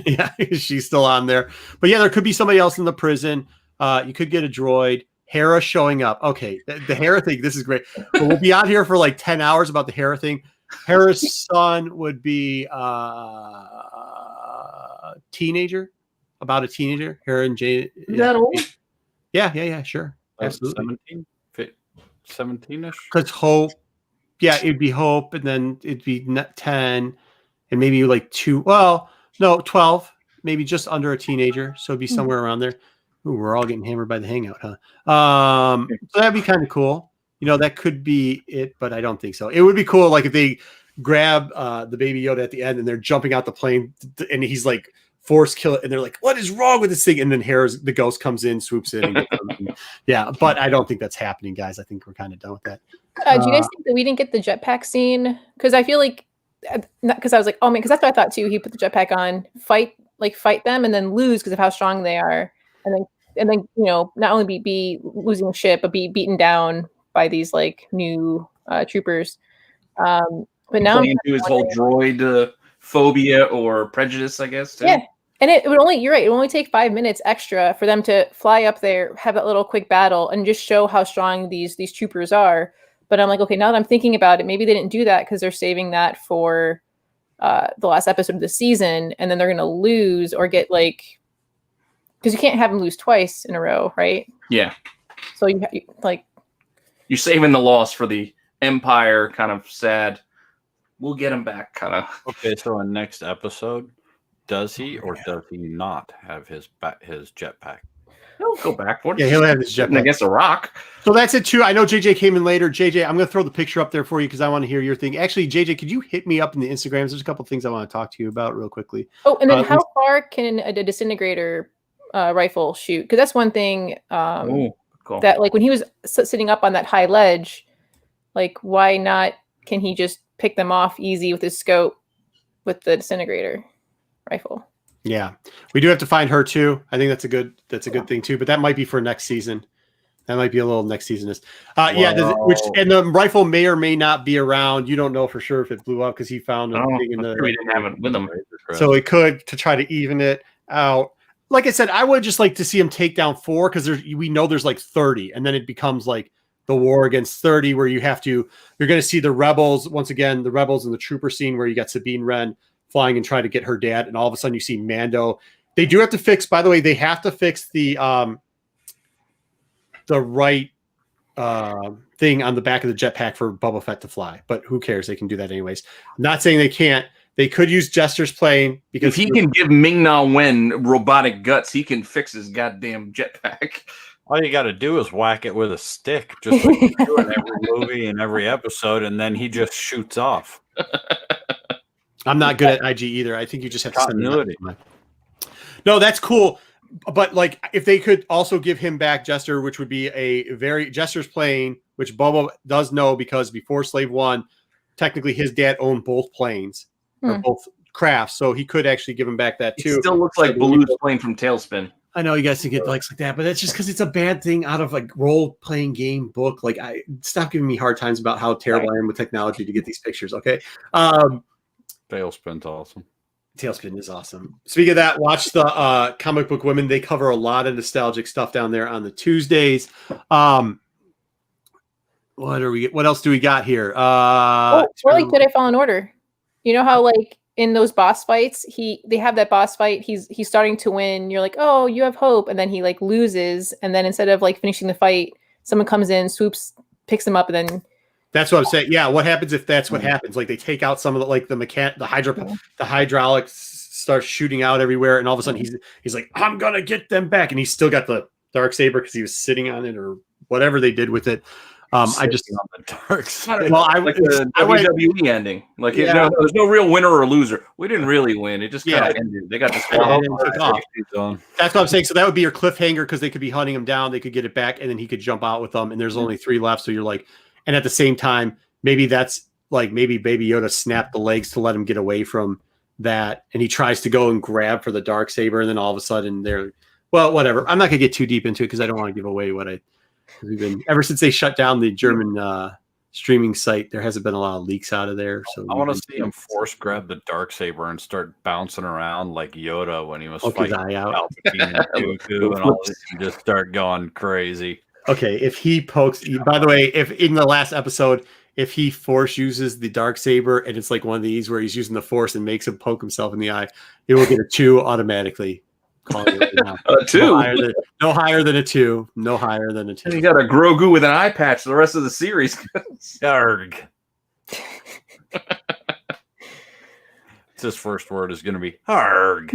Yeah, she's still on there. But yeah, there could be somebody else in the prison. You could get a droid. Hera showing up. Okay, the Hera thing. This is great. But we'll be out here for like 10 hours about the Hera thing. Hera's son would be teenager, about a teenager. Hera and Jay. Is that old? Yeah, sure. Absolutely. 17-ish. Because Hope, it'd be Hope, and then it'd be 10, and maybe like 12, maybe just under a teenager. So it'd be somewhere around there. Ooh, we're all getting hammered by the hangout, huh? So that'd be kind of cool. You know, that could be it, but I don't think so. It would be cool, like if they grab the Baby Yoda at the end and they're jumping out the plane, and he's like force kill it, and they're like, "What is wrong with this thing?" And then the ghost comes in, swoops in, and but I don't think that's happening, guys. I think we're kind of done with that. Do you guys think that we didn't get the jetpack scene? Because I feel like, because I was like, oh man, because that's what I thought too. He put the jetpack on, fight them, and then lose because of how strong they are, and then you know, not only be losing the ship, but be beaten down by these like new troopers. But now into his whole droid phobia or prejudice, I guess. Too. Yeah, and it would only, you're right, it would only take 5 minutes extra for them to fly up there, have that little quick battle, and just show how strong these troopers are. But I'm like, okay, now that I'm thinking about it, maybe they didn't do that because they're saving that for the last episode of the season, and then they're going to lose or get like, because you can't have them lose twice in a row, right? Yeah. So you're saving the loss for the Empire, kind of sad. We'll get him back, kind of. Okay, so in next episode, does he or does he not have his jetpack? He'll go back. He'll have his jetpack against a rock. So that's it too. I know JJ came in later. JJ, I'm going to throw the picture up there for you because I want to hear your thing. Actually, JJ, could you hit me up in the Instagrams? There's a couple of things I want to talk to you about real quickly. Oh, and then how far can a disintegrator rifle shoot? Because that's one thing cool. That like when he was sitting up on that high ledge, like why not? Can he just pick them off easy with his scope with the disintegrator rifle? Yeah, we do have to find her too. I think that's a good thing too. But that might be for next season. That might be a little next season. Yeah, and the rifle may or may not be around. You don't know for sure if it blew up because he found a thing in the. We didn't have it with him, so it could to try to even it out. Like I said, I would just like to see him take down 4 because we know there's like 30, and then it becomes like the war against 30 where you're going to see the rebels once again, the rebels and the trooper scene where you got Sabine Wren flying and trying to get her dad, and all of a sudden you see Mando. They do have to fix. By the way, they have to fix the right thing on the back of the jetpack for Boba Fett to fly, but who cares? They can do that anyways. I'm not saying they can't. They could use Jester's plane because if he can give Ming-Na Wen robotic guts, he can fix his goddamn jetpack. All you got to do is whack it with a stick, just like you do in every movie and every episode, and then he just shoots off. I'm not good at IG either. I think you just have to continuity. No, that's cool. But like, if they could also give him back Jester, which would be Jester's plane, which Boba does know because before Slave 1, technically his dad owned both planes or both crafts, so he could actually give him back that too. It still looks like Baloo's plane from Tailspin. I know you guys think it likes like that, but that's just because it's a bad thing out of like role-playing game book. Like, stop giving me hard times about how terrible I am with technology to get these pictures. Okay. Tailspin's awesome. Tailspin is awesome. Speaking of that, watch the Comic Book Women. They cover a lot of nostalgic stuff down there on the Tuesdays. What else do we got here? Or like Jedi Fallen Order. You know how like in those boss fights, they have that boss fight. He's starting to win. You're like, oh, you have hope, and then he like loses, and then instead of like finishing the fight, someone comes in, swoops, picks him up, and then. That's what I'm saying. Yeah, what happens if that's what happens? Like they take out some of the hydraulics starts shooting out everywhere, and all of a sudden he's like, I'm gonna get them back, and he's still got the Darksaber because he was sitting on it or whatever they did with it. I just on the Darksaber. Well, I like the WWE ending. Like there's no real winner or loser. We didn't really win. It just kind of ended. They got this off. That's what I'm saying. So that would be your cliffhanger because they could be hunting him down. They could get it back, and then he could jump out with them. And there's only 3 left. So you're like. And at the same time, maybe that's like maybe Baby Yoda snapped the legs to let him get away from that. And he tries to go and grab for the Darksaber. And then all of a sudden whatever. I'm not going to get too deep into it because I don't want to give away ever since they shut down the German streaming site, there hasn't been a lot of leaks out of there. So I want to see him force grab the Darksaber and start bouncing around like Yoda when he was fighting Palpatine and Dooku and all this, and just start going crazy. Okay, if he pokes, by the way, if in the last episode, if he force uses the Darksaber and it's like one of these where he's using the force and makes him poke himself in the eye, it will get a 2 automatically. Calling it right now. A 2? No higher than a 2. No higher than a 2. And you got a Grogu with an eye patch the rest of the series. Arg. His first word is going to be arg.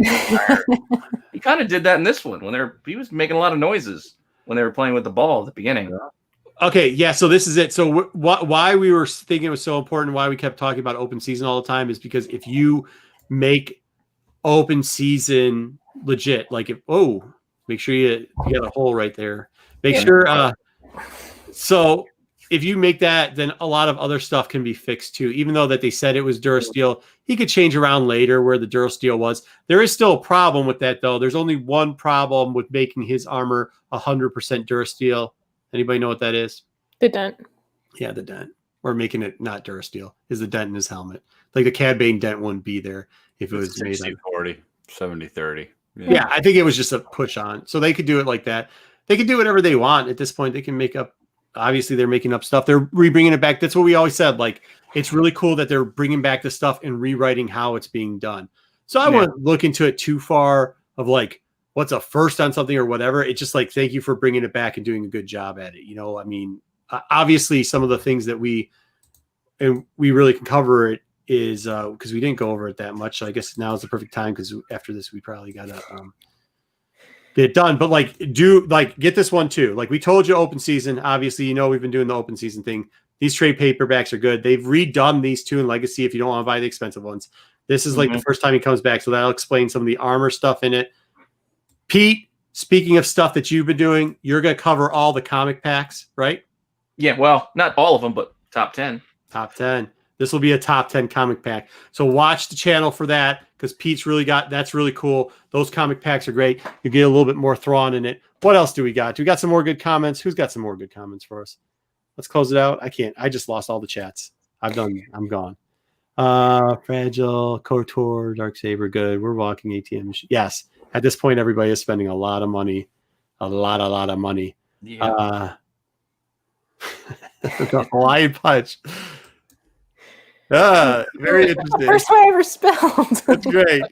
He kind of did that in this one when he was making a lot of noises. When they were playing with the ball at the beginning. Okay, yeah, so this is it. So why we were thinking it was so important, why we kept talking about open season all the time is because if you make open season legit, like make sure you got a hole right there. Make sure so if you make that, then a lot of other stuff can be fixed too. Even though that they said it was Durasteel, he could change around later where the Durasteel was. There is still a problem with that though. There's only one problem with making his armor 100% Durasteel. Anybody know what that is? The dent. Yeah, the dent. Or making it not Durasteel is the dent in his helmet. Like the Cad Bane dent wouldn't be there if it was made 60-40, 70-30. Yeah, I think it was just a push on. So they could do it like that. They could do whatever they want at this point. They can make up. Obviously, they're making up stuff. They're bringing it back. That's what we always said. Like, it's really cool that they're bringing back the stuff and rewriting how it's being done. So I wouldn't look into it too far of like, what's a first on something or whatever. It's just like, thank you for bringing it back and doing a good job at it. You know, I mean, obviously some of the things that we really can cover it is because we didn't go over it that much. So I guess now is the perfect time because after this, we probably got to get it done. But get this one too. Like we told you open season, obviously, you know, we've been doing the open season thing. These trade paperbacks are good. They've redone these 2 in Legacy if you don't want to buy the expensive ones. This is like the first time he comes back. So that'll explain some of the armor stuff in it. Pete, speaking of stuff that you've been doing, you're going to cover all the comic packs, right? Yeah, well, not all of them, but top 10. Top 10. This will be a top 10 comic pack. So watch the channel for that because Pete's that's really cool. Those comic packs are great. You get a little bit more Thrawn in it. What else do we got? Do we got some more good comments? Who's got some more good comments for us? Let's close it out. I can't. I just lost all the chats. I'm gone. Fragile, KOTOR, Darksaber, good. We're walking ATM. Yes. At this point, everybody is spending a lot of money. A lot of money. Yeah. The Hawaiian punch. Very interesting. First one I ever spelled. That's great.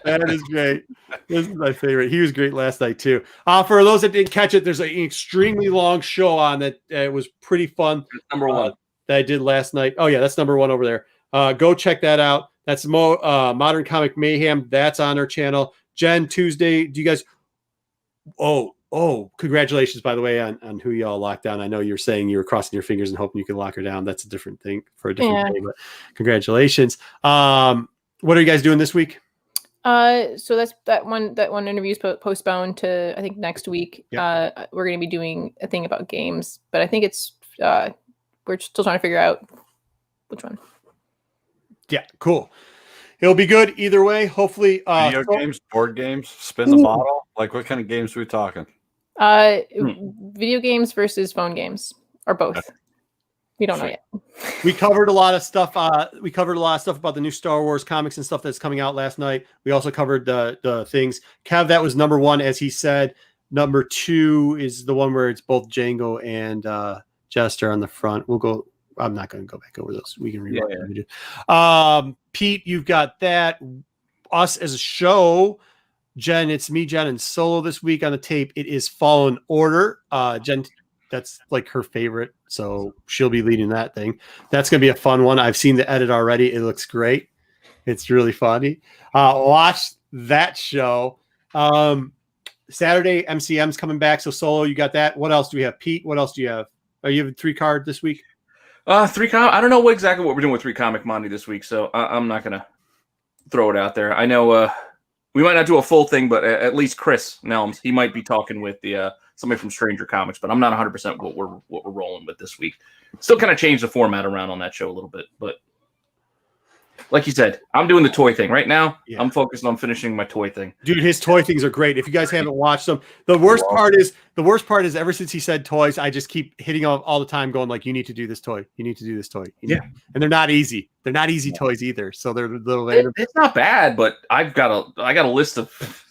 That is great. This is my favorite. He was great last night too. For those that didn't catch it, there's an extremely long show on that. It was pretty fun. Number one that I did last night. Oh yeah, that's number one over there. Go check that out. That's Modern Comic Mayhem. That's on our channel. Jen, Tuesday. Do you guys? Oh, congratulations, by the way, on who y'all locked down. I know you're saying you were crossing your fingers and hoping you could lock her down. That's a different thing for a different day, but congratulations. What are you guys doing this week? So that's that one interview is postponed to, I think, next week. Yep. We're going to be doing a thing about games, but I think it's we're still trying to figure out which one. Yeah, cool. It'll be good either way. Hopefully, video games, board games, spin the bottle. Like, what kind of games are we talking? Video games versus phone games, or both. We don't know yet. We covered a lot of stuff. We covered a lot of stuff about the new Star Wars comics and stuff that's coming out last night. We also covered the things. Kev, that was number one, as he said. Number two is the one where it's both Jango and Jester on the front. We'll go. I'm not going to go back over those. We can rewatch them. Pete, you've got that. Us as a show. Jen, it's me, Jen, and Solo this week on the tape. It is Fallen Order. Jen, that's like her favorite, so she'll be leading that thing. That's going to be a fun one. I've seen the edit already. It looks great. It's really funny. Watch that show. Saturday, MCM's coming back, so Solo, you got that. What else do we have? Pete, what else do you have? Are you have a 3-card this week? I don't know exactly what we're doing with 3 Comic Monday this week, so I'm not going to throw it out there. I know we might not do a full thing, but at least Chris Nelms, he might be talking with the somebody from Stranger Comics, but I'm not 100% what we're rolling with this week. Still kind of changed the format around on that show a little bit, but like you said, I'm doing the toy thing right now. Yeah. I'm focused on finishing my toy thing. Dude, his toy things are great. If you guys haven't watched them, the worst part is ever since he said toys, I just keep hitting all the time going like, you need to do this toy. You need to do this toy. Yeah. And they're not easy. They're not easy toys either. So they're a little random. It's not bad, but I got a list of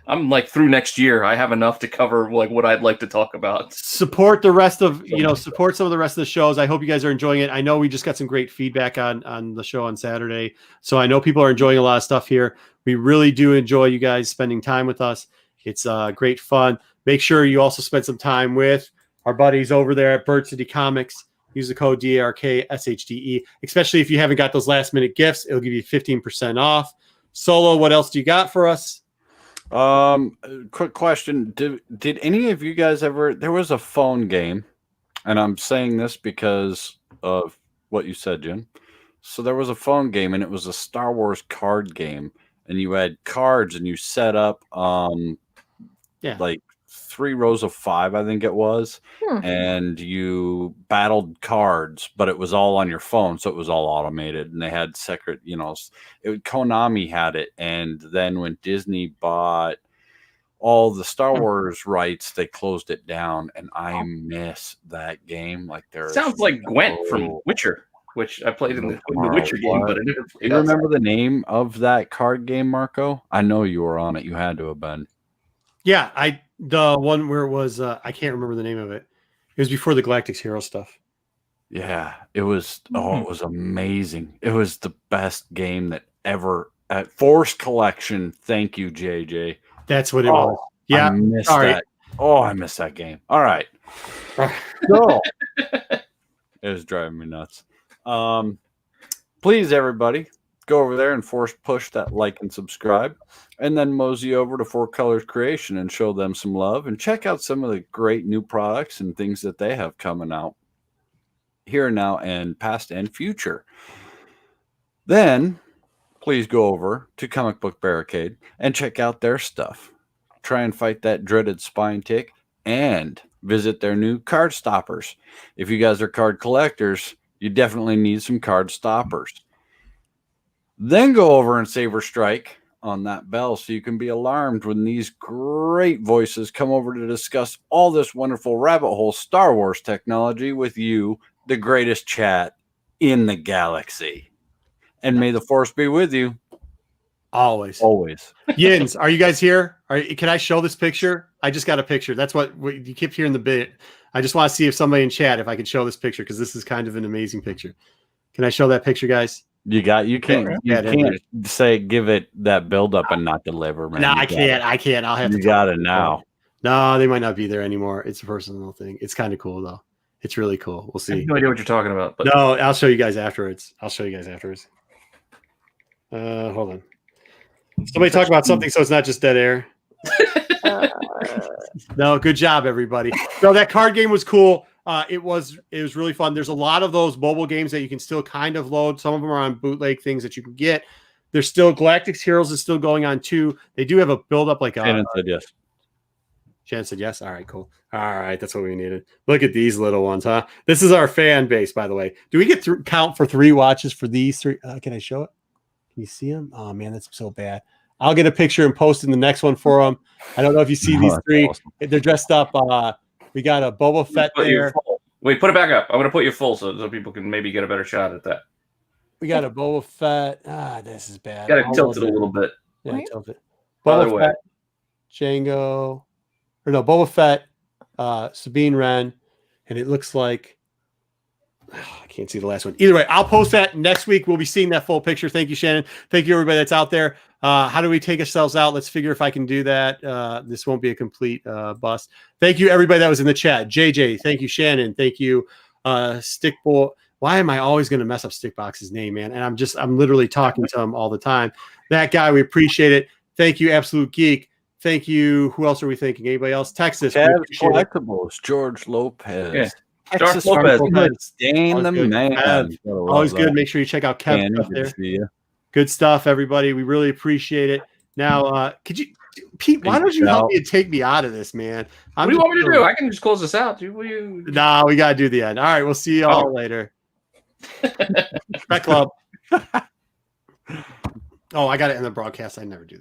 I'm like through next year. I have enough to cover like what I'd like to talk about. Support the rest of, support some of the rest of the shows. I hope you guys are enjoying it. I know we just got some great feedback on the show on Saturday. So I know people are enjoying a lot of stuff here. We really do enjoy you guys spending time with us. It's great fun. Make sure you also spend some time with our buddies over there at Bird City Comics. Use the code DARKSHDE, especially if you haven't got those last minute gifts. It'll give you 15% off. Solo, what else do you got for us? Quick question. Did any of you guys ever, there was a phone game, and I'm saying this because of what you said, Jen. So there was a phone game, and it was a Star Wars card game, and you had cards, and you set up, like 3 rows of 5, I think it was, and you battled cards, but it was all on your phone, so it was all automated, and they had secret, Konami had it, and then when Disney bought all the Star Wars rights, they closed it down, and I miss that game. Like sounds like Gwent from Witcher, which I played in the Witcher game, but I didn't. Do you remember the name of that card game, Marco? I know you were on it. You had to have been. Yeah, the one where it was I can't remember the name of it. It was before the Galactic Hero stuff. Yeah, it was. Oh, it was amazing. It was the best game that ever at Force Collection. Thank you, JJ. That's what it was. Yeah, I missed that. Oh, I missed that game. All right. So, it was driving me nuts. Please, everybody, go over there and force push that like and subscribe, and then mosey over to Four Colors Creation and show them some love and check out some of the great new products and things that they have coming out here now and past and future. Then please go over to Comic Book Barricade and check out their stuff. Try and fight that dreaded spine tick and visit their new card stoppers. If you guys are card collectors, you definitely need some card stoppers. Then go over and Saber Strike on that bell so you can be alarmed when these great voices come over to discuss all this wonderful rabbit hole Star Wars technology with you, the greatest chat in the galaxy. And may the Force be with you. Always. Yins, are you guys here? Can I show this picture? I just got a picture. That's what you keep hearing the bit. I just want to see if somebody in chat, if I can show this picture, because this is kind of an amazing picture. Can I show that picture, guys? You can't say give it that build up and not deliver, man. No, I can't. I'll have to. You got it now. No, they might not be there anymore. It's a personal thing. It's kind of cool though. It's really cool. We'll see. I have no idea what you're talking about. But... No, I'll show you guys afterwards. Hold on. Somebody talk about something so it's not just dead air. No, good job, everybody. No, that card game was cool. It was really fun. There's a lot of those mobile games that you can still kind of load. Some of them are on bootleg things that you can get. There's still Galactic Heroes is still going on too. They do have a build up like Shannon said yes. Shannon said yes. All right, cool. All right, that's what we needed. Look at these little ones, huh? This is our fan base, by the way. Do we get to count for 3 watches for these 3? Can I show it? Can you see them? Oh man, that's so bad. I'll get a picture and post in the next one for them. I don't know if you see these 3. Awesome. They're dressed up. We got a Boba Fett there. Wait, put it back up. I'm going to put you full so people can maybe get a better shot at that. We got a Boba Fett. This is bad. Got to tilt it a little bit. Yeah, tilt it. Boba Fett, Jango, or no, Boba Fett, Sabine Wren, and it looks like I can't see the last one. Either way, I'll post that next week. We'll be seeing that full picture. Thank you, Shannon. Thank you, everybody that's out there. How do we take ourselves out? Let's figure if I can do that. This won't be a complete bust. Thank you, everybody that was in the chat. JJ, thank you, Shannon. Thank you, Stickball. Why am I always going to mess up Stickbox's name, man? And I'm literally talking to him all the time. That guy, we appreciate it. Thank you, Absolute Geek. Thank you. Who else are we thanking? Anybody else? Texas. Collectibles. George Lopez. Yeah. Texas Lopez. Stain the man. Always good. Make sure you check out Kev up there. Good stuff, everybody. We really appreciate it. Now, could you, Pete? Why don't you help me and take me out of this, man? What do you want me to do? I can just close this out. Nah, we gotta do the end. All right, we'll see you all later. Back club. Oh, I got to end the broadcast. I never do that.